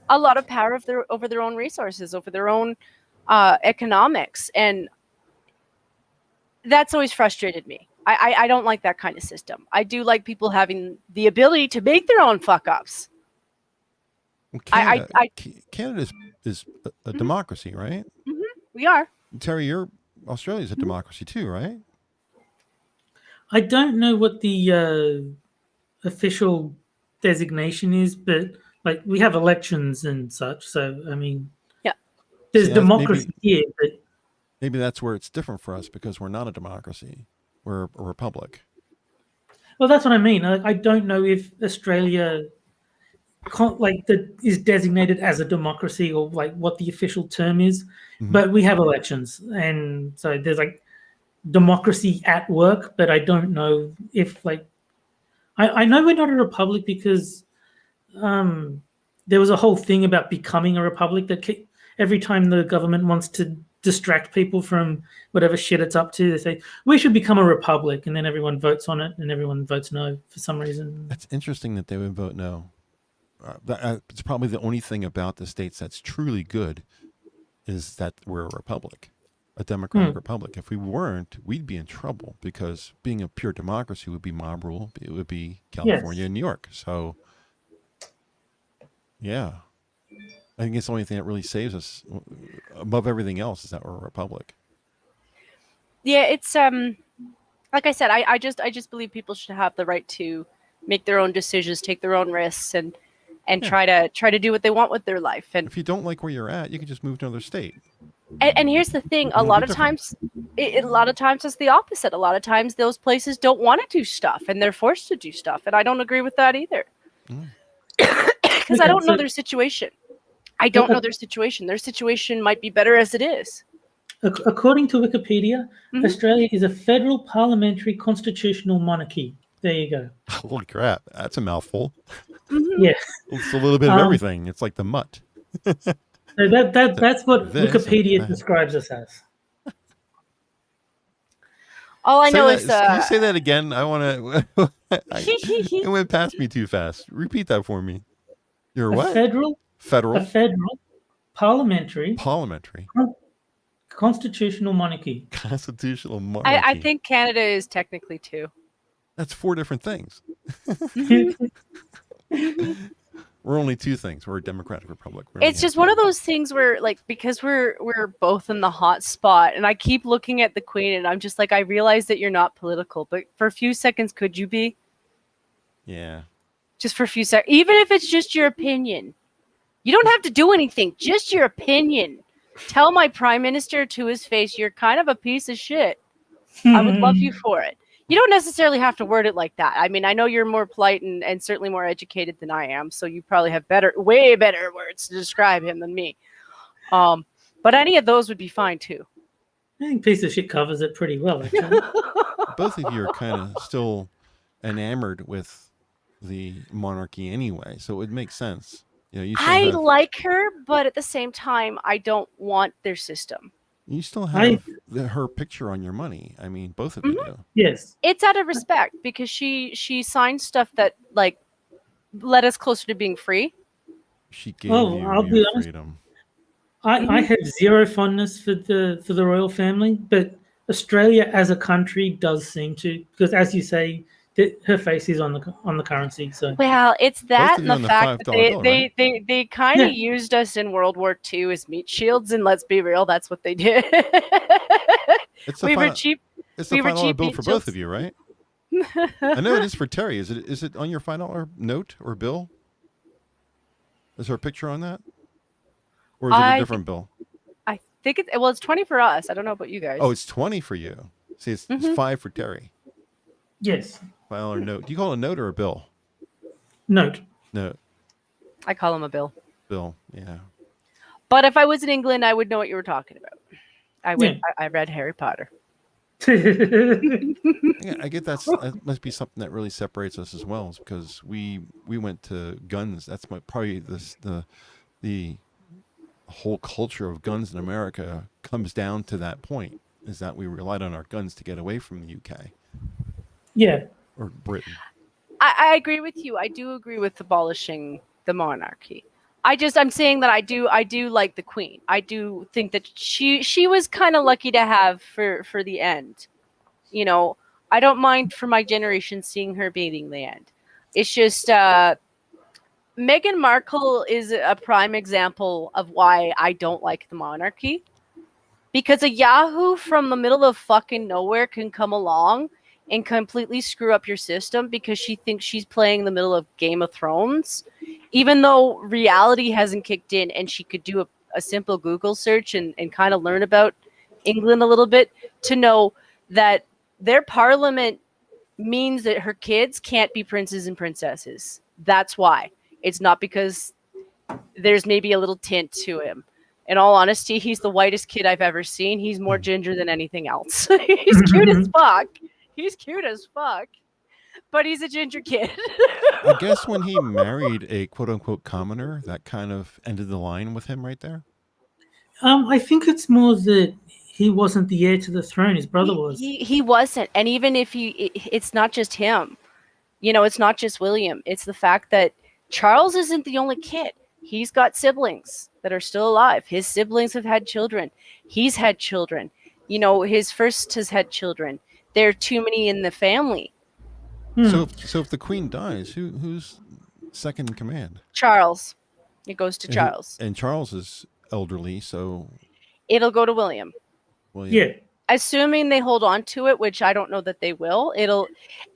a lot of power over their own resources, over their own economics. And that's always frustrated me. I don't like that kind of system. I do like people having the ability to make their own fuck ups. Canada is a democracy, right? We are. Terry, Australia is a democracy too, right? I don't know what the official designation is, but like we have elections and such. So I mean, there's democracy here, but maybe that's where it's different for us, because we're not a democracy. We're a republic. Well, that's what I mean. I don't know if Australia that is designated as a democracy, or like what the official term is. But we have elections, and so there's like democracy at work. But I don't know if like I know we're not a republic because there was a whole thing about becoming a republic that every time the government wants to distract people from whatever shit it's up to, they say we should become a republic, and then everyone votes on it, and everyone votes no for some reason. That's interesting that they would vote no. It's probably the only thing about the states that's truly good is that we're a republic, a democratic republic. If we weren't, we'd be in trouble because being a pure democracy would be mob rule. It would be California and New York. So, yeah, I think it's the only thing that really saves us above everything else is that we're a republic. Yeah, it's like I said, I just believe people should have the right to make their own decisions, take their own risks, and try to do what they want with their life. And if you don't like where you're at, you can just move to another state. And here's the thing: a lot of times it's the opposite. A lot of times those places don't want to do stuff, and they're forced to do stuff. And I don't agree with that either, because I don't know their situation. I don't know their situation. Their situation might be better as it is. According to Wikipedia, Australia is a federal parliamentary constitutional monarchy. There you go. Holy crap. That's a mouthful. Yeah. It's a little bit of everything. It's like the mutt. So that's what Wikipedia describes us as. All I know is... Can you say that again? I want to... It went past me too fast. Repeat that for me. You're what? Federal parliamentary constitutional monarchy. Constitutional monarchy. I think Canada is technically too. That's 4 different things. We're only 2 things. We're a democratic republic. It's just one of those things where, like, because we're both in the hot spot, and I keep looking at the Queen, and I'm just like, I realize that you're not political, but for a few seconds, could you be? Yeah. Just for a few seconds, even if it's just your opinion. You don't have to do anything, just your opinion. Tell my prime minister to his face, you're kind of a piece of shit. I would love you for it. You don't necessarily have to word it like that. I mean, I know you're more polite and certainly more educated than I am, so you probably have way better words to describe him than me. But any of those would be fine too. I think piece of shit covers it pretty well, actually. Both of you are kind of still enamored with the monarchy anyway, so it would make sense. You know, I like her, but at the same time, I don't want their system. You still have her picture on your money. I mean, both of you do. Yes. It's out of respect because she signed stuff that like led us closer to being free. She gave you freedom. I have zero fondness for the royal family, but Australia as a country does seem to, because as you say, her face is on the currency. So well, it's that and the fact that they kind of used us in World War II as meat shields, and let's be real, that's what they did. We were cheap. It's the $5 bill for both of you, right? I know it is for Terry. Is it on your $5 note or bill? Is there a picture on that, or is it a different bill? I think it's 20 for us. I don't know about you guys. Oh, it's 20 for you. See, it's 5 for Terry. Yes. $5 note. Do you call it a note or a bill? Note. Note. I call him a bill. Bill, yeah. But if I was in England, I would know what you were talking about. I read Harry Potter. I get that must be something that really separates us as well, is because we went to guns. That's probably the whole culture of guns in America comes down to that point, is that we relied on our guns to get away from the UK. Yeah. Or Britain. I agree with you. I do agree with abolishing the monarchy. I'm saying that I do like the Queen. I do think that she was kind of lucky to have for the end. You know, I don't mind for my generation seeing her beating the end. It's just Meghan Markle is a prime example of why I don't like the monarchy. Because a Yahoo from the middle of fucking nowhere can come along and completely screw up your system because she thinks she's playing in the middle of Game of Thrones, even though reality hasn't kicked in, and she could do a simple Google search and kind of learn about England a little bit to know that their parliament means that her kids can't be princes and princesses. That's why. it's not because there's maybe a little tint to him. In all honesty, he's the whitest kid I've ever seen. He's more ginger than anything else. He's cute as fuck. He's cute as fuck. But he's a ginger kid. I guess when he married a quote-unquote commoner, that kind of ended the line with him right there. I think it's more that he wasn't the heir to the throne. His brother was. He wasn't. And even if it's not just him. You know, it's not just William. It's the fact that Charles isn't the only kid. He's got siblings that are still alive. His siblings have had children. He's had children. You know, his first has had children. There are too many in the family. So if the queen dies, who's second in command? Charles. It goes to Charles. And Charles is elderly, so it'll go to William. Yeah. Assuming they hold on to it, which I don't know that they will.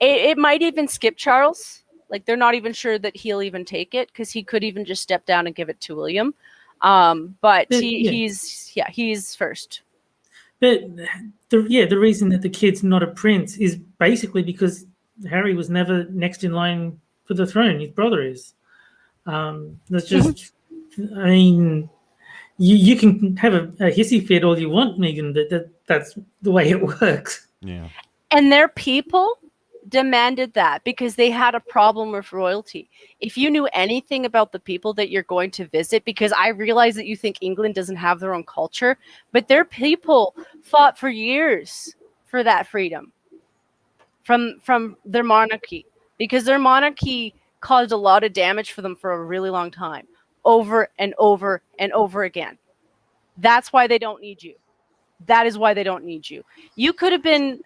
It might even skip Charles. Like, they're not even sure that he'll even take it, because he could even just step down and give it to William. But he's first. But the reason that the kid's not a prince is basically because Harry was never next in line for the throne. His brother is. That's just, I mean, you can have a hissy fit all you want, Megan. That's the way it works. Yeah. And their people demanded that because they had a problem with royalty. If you knew anything about the people that you're going to visit, because I realize that you think England doesn't have their own culture, but their people fought for years for that freedom from their monarchy, because their monarchy caused a lot of damage for them for a really long time, over and over and over again. That's why they don't need you. That is why they don't need you. You could have been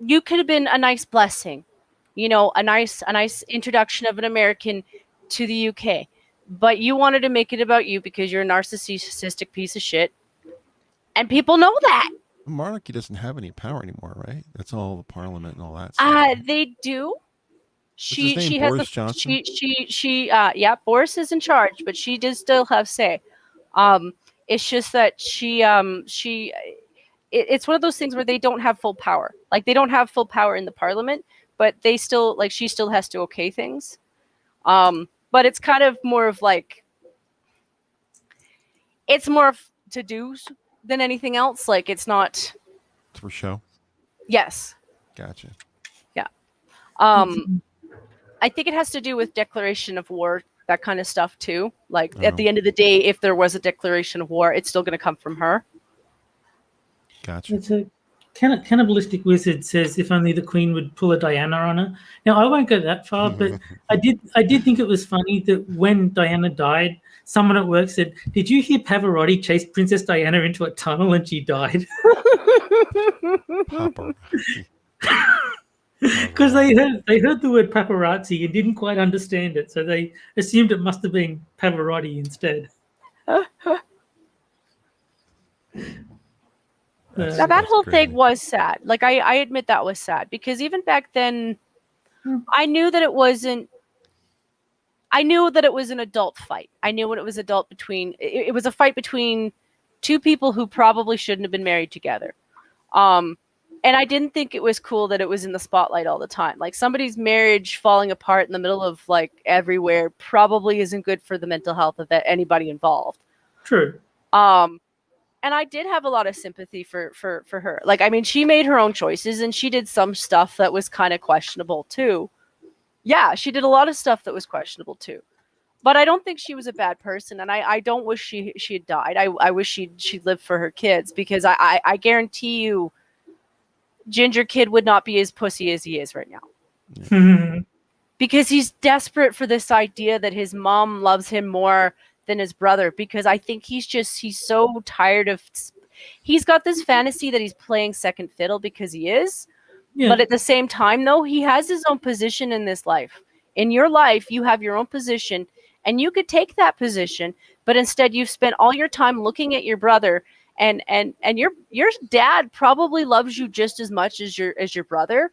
a nice blessing, you know, a nice introduction of an American to the UK, but you wanted to make it about you because you're a narcissistic piece of shit, and people know that. The monarchy doesn't have any power anymore, right? That's all the parliament and all that stuff. They do. She Boris has Johnson? Yeah, Boris is in charge, but she does still have say. It's just that it's one of those things where they don't have full power. Like, they don't have full power in the parliament, but they still, like, she still has to okay things. But it's kind of more of like, it's more of to-dos than anything else. Like, it's not. It's for show? Yes. Gotcha. Yeah. I think it has to do with declaration of war, that kind of stuff too. Like, at the end of the day, if there was a declaration of war, it's still going to come from her. Gotcha. It's a cannibalistic wizard says if only the queen would pull a Diana on her. Now, I won't go that far, but I did think it was funny that when Diana died, someone at work said, "Did you hear Pavarotti chase Princess Diana into a tunnel and she died?" Because they heard the word paparazzi and didn't quite understand it, so they assumed it must have been Pavarotti instead. Now, that whole thing was sad. Like, I admit that was sad, because even back then, I knew that it was an adult fight. I knew when it was adult between. It was a fight between two people who probably shouldn't have been married together. And I didn't think it was cool that it was in the spotlight all the time. Like, somebody's marriage falling apart in the middle of, like, everywhere probably isn't good for the mental health of anybody involved. True. And I did have a lot of sympathy for her. Like, I mean, she made her own choices, and she did some stuff that was kind of questionable too. Yeah, she did a lot of stuff that was questionable too. But I don't think she was a bad person, and I don't wish she had died. I wish she'd lived for her kids, because I guarantee you, Ginger Kid would not be as pussy as he is right now. Yeah. Because he's desperate for this idea that his mom loves him more than his brother, because I think he's so tired of. He's got this fantasy that he's playing second fiddle, because he is. Yeah. But at the same time, though, he has his own position in this life. In your life, you have your own position, and you could take that position, but instead you've spent all your time looking at your brother, and your dad probably loves you just as much as your brother,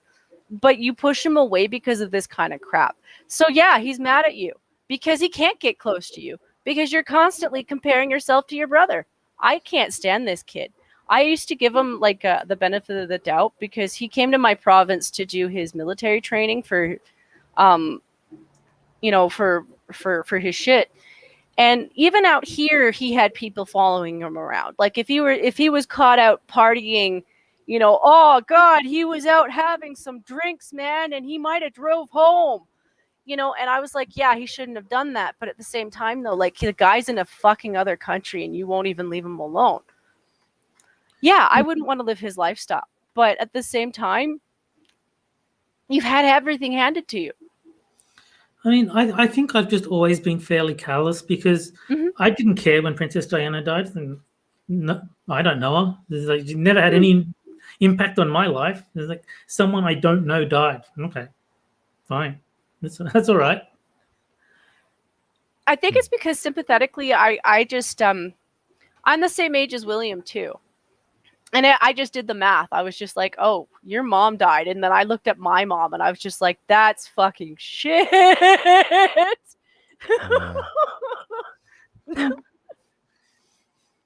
but you push him away because of this kind of crap. So yeah, he's mad at you because he can't get close to you, because you're constantly comparing yourself to your brother. I can't stand this kid. I used to give him like the benefit of the doubt, because he came to my province to do his military training for for his shit. And even out here, he had people following him around. Like if he was caught out partying, oh God, he was out having some drinks, man, and he might have drove home. And I was like, yeah, he shouldn't have done that. But at the same time, though, like the guy's in a fucking other country and you won't even leave him alone. Yeah, I wouldn't want to live his lifestyle. But at the same time, you've had everything handed to you. I mean, I think I've just always been fairly callous because I didn't care when Princess Diana died. And no, I don't know her. There's like, she never had any impact on my life. There's like someone I don't know died. Okay, fine. That's all right. I think it's because sympathetically, I just I'm the same age as William too. And I just did the math. I was just like, oh, your mom died. And then I looked at my mom and I was just like, that's fucking shit.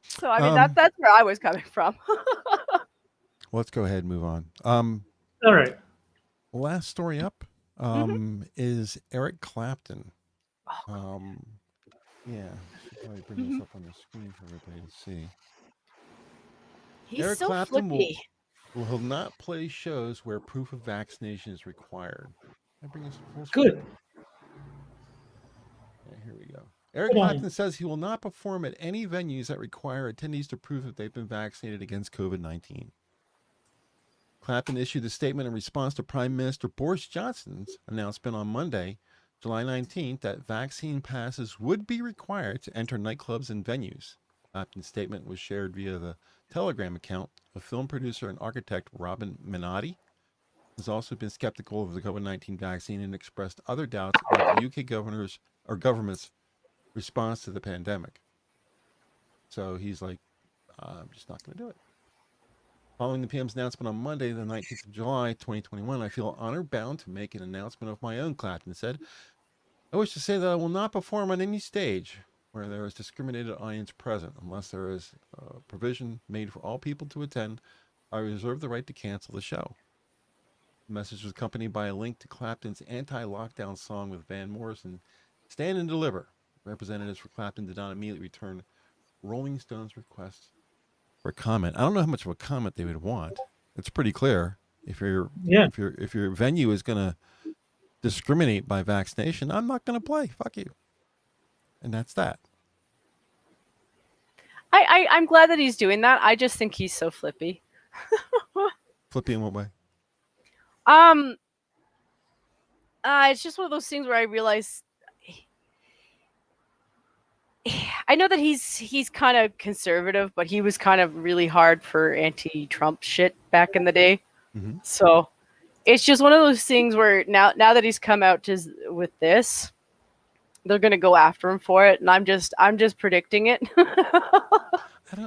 So, I mean, that's where I was coming from. Let's go ahead and move on. All right. Last story up is Eric Clapton. Yeah, should probably bring this up on the screen for everybody to see. He's Eric so Clapton flippy. will not play shows where proof of vaccination is required. I bring this full screen. Good. Yeah, here we go. Eric Clapton says he will not perform at any venues that require attendees to prove that they've been vaccinated against COVID-19. Clapton issued a statement in response to Prime Minister Boris Johnson's announcement on Monday, July 19th, that vaccine passes would be required to enter nightclubs and venues. Clapton's statement was shared via the Telegram account of film producer and architect Robin Minotti, who's also been skeptical of the COVID-19 vaccine and expressed other doubts about the UK government's response to the pandemic. So he's like, I'm just not going to do it. Following the PM's announcement on Monday, the 19th of July, 2021, I feel honor bound to make an announcement of my own, Clapton said. I wish to say that I will not perform on any stage where there is discriminated audience present, unless there is a provision made for all people to attend. I reserve the right to cancel the show. The message was accompanied by a link to Clapton's anti-lockdown song with Van Morrison, Stand and Deliver. Representatives for Clapton did not immediately return Rolling Stone's request for a comment. I don't know how much of a comment they would want. It's pretty clear. If your venue is going to discriminate by vaccination, I'm not going to play. Fuck you. And that's that. I'm glad that he's doing that. I just think he's so flippy. Flippy in what way? It's just one of those things where I realize I know that he's kind of conservative, but he was kind of really hard for anti-Trump shit back in the day. Mm-hmm. So it's just one of those things where now that he's come out with this, they're going to go after him for it, and I'm just predicting it.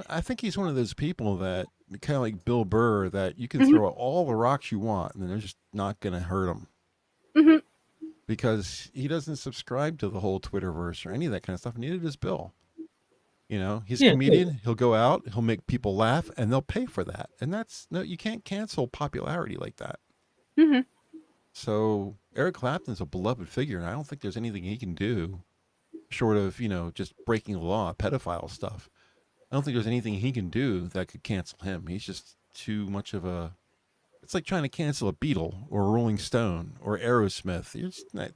I think he's one of those people that kind of like Bill Burr, that you can throw all the rocks you want, and they're just not going to hurt him. Mm-hmm. Because he doesn't subscribe to the whole Twitterverse or any of that kind of stuff. Neither does Bill. You know, he's a comedian. Yeah. He'll go out, he'll make people laugh, and they'll pay for that. And you can't cancel popularity like that. Mm-hmm. So Eric Clapton's a beloved figure, and I don't think there's anything he can do short of, just breaking the law, pedophile stuff. I don't think there's anything he can do that could cancel him. He's just too much of a... It's like trying to cancel a Beatle or a Rolling Stone or Aerosmith.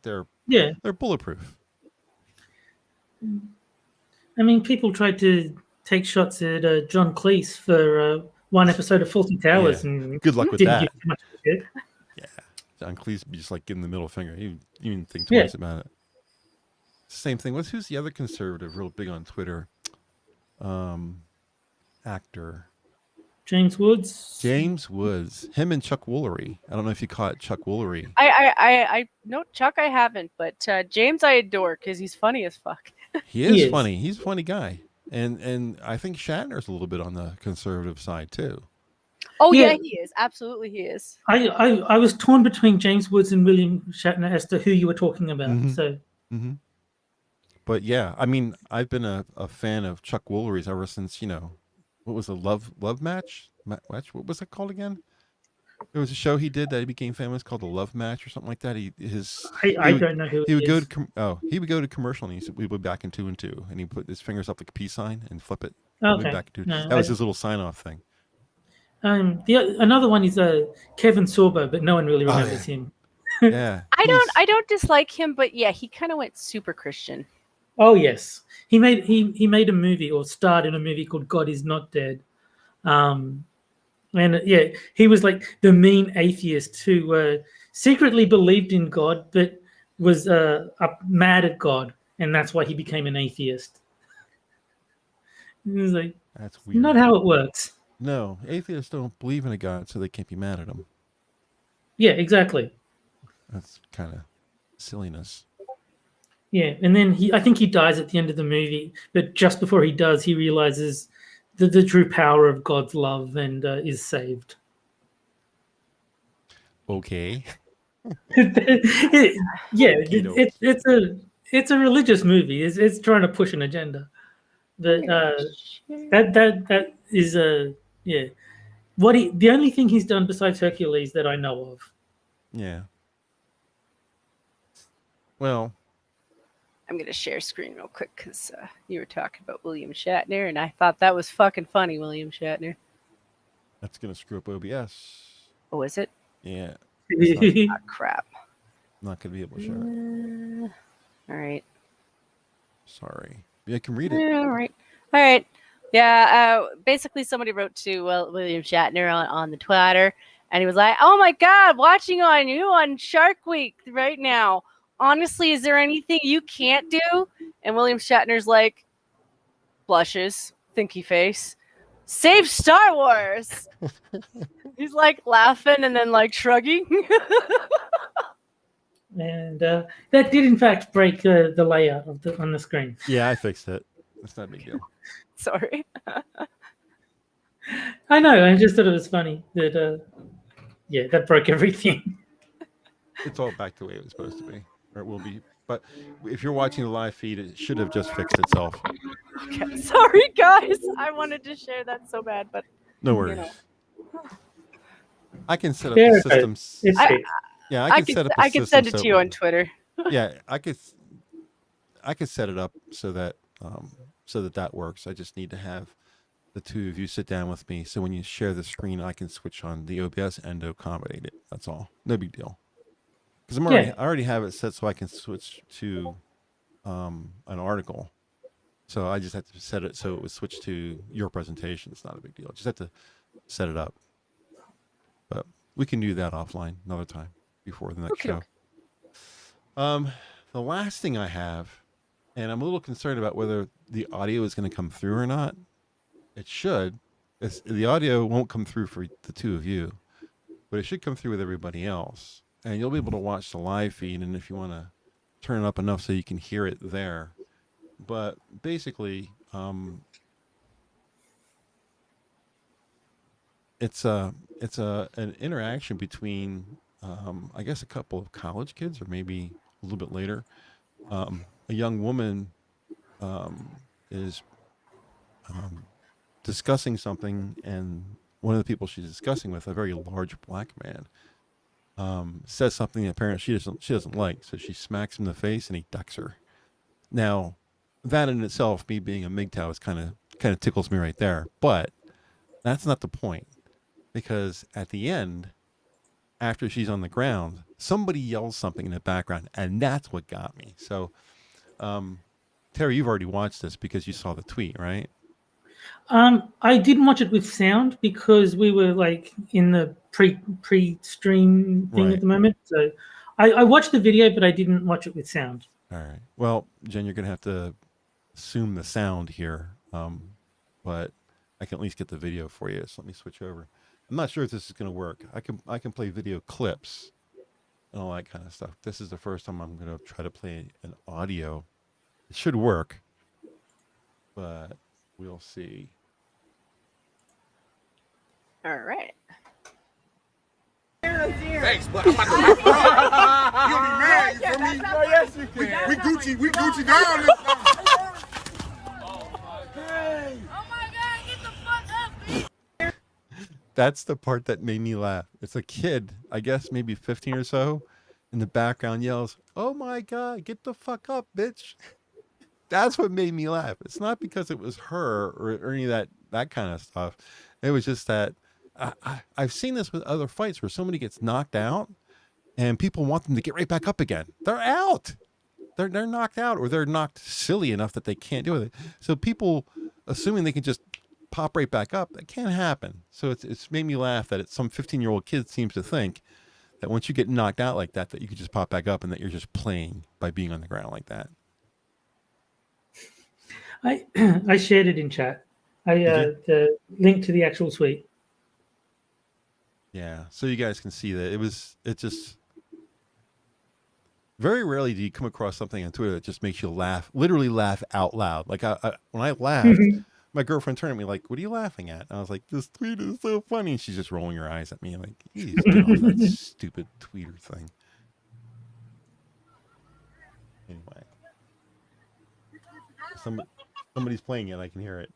They're bulletproof. I mean, people tried to take shots at John Cleese for one episode of Fawlty Towers, and good luck with that. Yeah, John Cleese just like giving the middle finger. He didn't think twice about it. Same thing. Who's the other conservative, real big on Twitter? Actor. James Woods. Him and Chuck Woolery. I don't know if you caught Chuck Woolery. I no, Chuck I haven't, but James I adore because he's funny as fuck. He is funny. He's a funny guy. And I think Shatner's a little bit on the conservative side too. Oh yeah, he is. Absolutely he is. I was torn between James Woods and William Shatner as to who you were talking about. Mm-hmm. So mm-hmm. But yeah, I mean, I've been a fan of Chuck Woolery's ever since, what was the love match? What was it called again? There was a show he did that he became famous called The Love Match or something like that. I don't know who he would it go is. to he would go to commercial and we would back in 2 and 2 and he put his fingers up like a peace sign and flip it. Okay. Back in 2. No, that was his little sign off thing. Another one is Kevin Sorbo, but no one really remembers him. Yeah. I don't dislike him, but yeah, he kind of went super Christian. Oh yes, he made a movie or starred in a movie called God Is Not Dead, and yeah, he was like the mean atheist who secretly believed in God but was mad at God, and that's why he became an atheist. It was like, that's weird. Not how it works. No, atheists don't believe in a God, so they can't be mad at him. Yeah, exactly. That's kind of silliness. Yeah, and then I think he dies at the end of the movie, but just before he does, he realizes the true power of God's love and is saved. Okay. It's a religious movie. It's trying to push an agenda. But that is yeah. The only thing he's done besides Hercules that I know of. Yeah. Well, I'm going to share screen real quick because you were talking about William Shatner, and I thought that was fucking funny, William Shatner. That's going to screw up OBS. Oh, is it? Yeah. Crap. Not going to be able to share it. All right. Sorry. Yeah, I can read it. Yeah, all right. Yeah, basically somebody wrote to William Shatner on the Twitter, and he was like, oh my God, watching on you on Shark Week right now. Honestly, is there anything you can't do? And William Shatner's like, blushes, thinky face, save Star Wars. He's like laughing and then like shrugging. And that did in fact break the layout on the screen. Yeah, I fixed it. That's not a big deal. Sorry. I know. I just thought it was funny that that broke everything. It's all back the way it was supposed to be. Or it will be. But if you're watching the live feed, it should have just fixed itself. Okay. Sorry, guys. I wanted to share that so bad, but no worries. I can set up the systems. I can set up. I can send it to you on Twitter. Yeah, I could set it up so that that works. I just need to have the two of you sit down with me. So when you share the screen, I can switch on the OBS and accommodate it. That's all. No big deal. Because I already have it set so I can switch to an article. So I just have to set it so it would switch to your presentation. It's not a big deal. Just have to set it up. But we can do that offline another time before the next show. The last thing I have, and I'm a little concerned about whether the audio is going to come through or not. It should. The audio won't come through for the two of you, but it should come through with everybody else. And you'll be able to watch the live feed, and if you want to turn it up enough so you can hear it there. But basically, it's an interaction between, I guess, a couple of college kids, or maybe a little bit later. A young woman is discussing something, and one of the people she's discussing with, a very large black man, says something that apparently she doesn't like, so she smacks him in the face and he ducks her. Now, that in itself, me being a MGTOW, is kind of tickles me right there, but that's not the point, because at the end, after she's on the ground, somebody yells something in the background, and that's what got me. So, Terry, you've already watched this because you saw the tweet, right? I didn't watch it with sound because we were like in the pre-stream thing at the moment. So I watched the video, but I didn't watch it with sound. All right. Well, Jen, you're going to have to assume the sound here, but I can at least get the video for you. So let me switch over. I'm not sure if this is going to work. I can play video clips and all that kind of stuff. This is the first time I'm going to try to play an audio. It should work, but we'll see. All right. Thanks, but I'm about to you'll be mad, you feel me? Oh, yes, you can. We Gucci down this time. Oh my God, get the fuck up, That's the part that made me laugh. It's a kid, I guess maybe 15 or so, in the background yells, "Oh my God, get the fuck up, bitch." That's what made me laugh. It's not because it was her or any of that kind of stuff. It was just that I've seen this with other fights where somebody gets knocked out and people want them to get right back up again. They're out. They're knocked out, or they're knocked silly enough that they can't do it. So people assuming they can just pop right back up, that can't happen. So it's made me laugh that some 15-year-old kid seems to think that once you get knocked out like that you can just pop back up and that you're just playing by being on the ground like that. I shared it in chat. The link to the actual tweet. Yeah, so you guys can see that it just very rarely do you come across something on Twitter that just makes you laugh, literally laugh out loud. Like when I laughed, my girlfriend turned at me like, "What are you laughing at?" And I was like, "This tweet is so funny." And she's just rolling her eyes at me. I'm like, "Geez, get off that stupid tweeter thing." Anyway, somebody's playing it. I can hear it.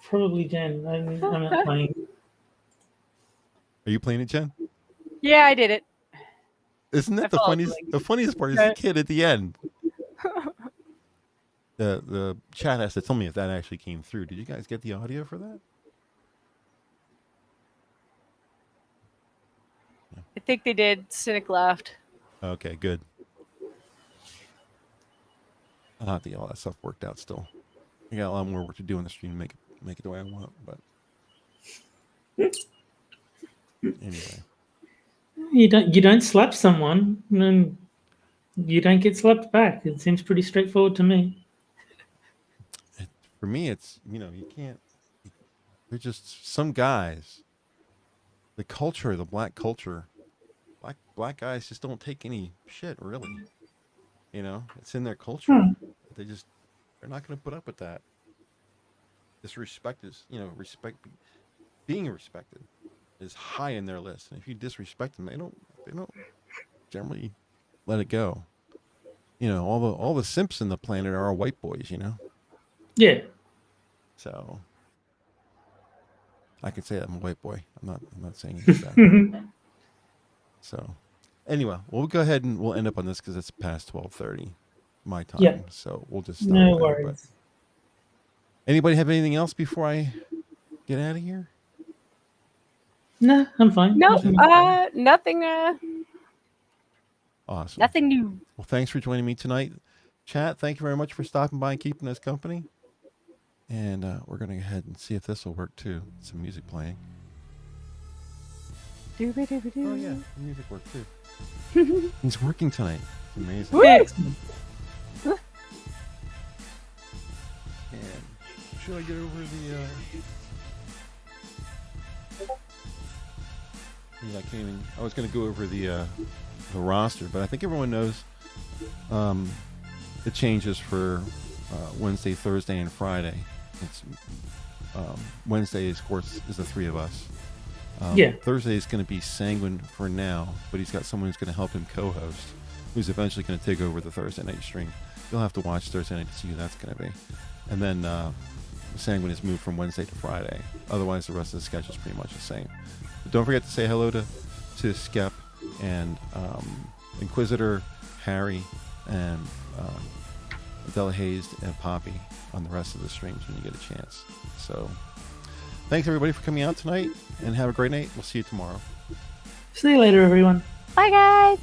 Probably Jen. I'm not playing. Are you playing it, Jen? Yeah, I did it. Isn't that the funniest? The funniest part is the kid at the end. The chat has to tell me if that actually came through. Did you guys get the audio for that? I think they did. Cynic laughed. Okay, good. I'll have to get all that stuff worked out still. I got a lot more work to do on the stream to make it the way I want, but anyway. You don't slap someone and you don't get slapped back. It seems pretty straightforward to me. For me, it's, you can't. They're just some guys. The culture, the black culture, black guys just don't take any shit, really. It's in their culture. They're not going to put up with that. Disrespect is, being respected is high in their list. And if you disrespect them, they don't generally let it go. All the simps in the planet are all white boys, Yeah. So I can say that I'm a white boy. I'm not saying it's that. So anyway, we'll go ahead and we'll end up on this because it's past 12:30 my time. Yeah. So we'll just stop no there, worries. but anybody have anything else before I get out of here? No, I'm fine. No, nothing. Awesome. Nothing new. Well, thanks for joining me tonight. Chat, thank you very much for stopping by and keeping us company. And we're going to go ahead and see if this will work too. Some music playing. Oh yeah, the music worked too. It's working tonight. It's amazing. Excellent. And should I get over the... I was going to go over the roster, but I think everyone knows the changes for Wednesday, Thursday, and Friday. It's Wednesday, of course, is the three of us. Thursday is going to be Sanguine for now, but he's got someone who's going to help him co-host, who's eventually going to take over the Thursday night stream. You'll have to watch Thursday night to see who that's going to be. And then Sanguine is moved from Wednesday to Friday. Otherwise, the rest of the schedule is pretty much the same. But don't forget to say hello to Skep and Inquisitor, Harry, and Delahazed and Poppy on the rest of the streams when you get a chance. So thanks everybody for coming out tonight, and have a great night. We'll see you tomorrow. See you later, everyone. Bye, guys.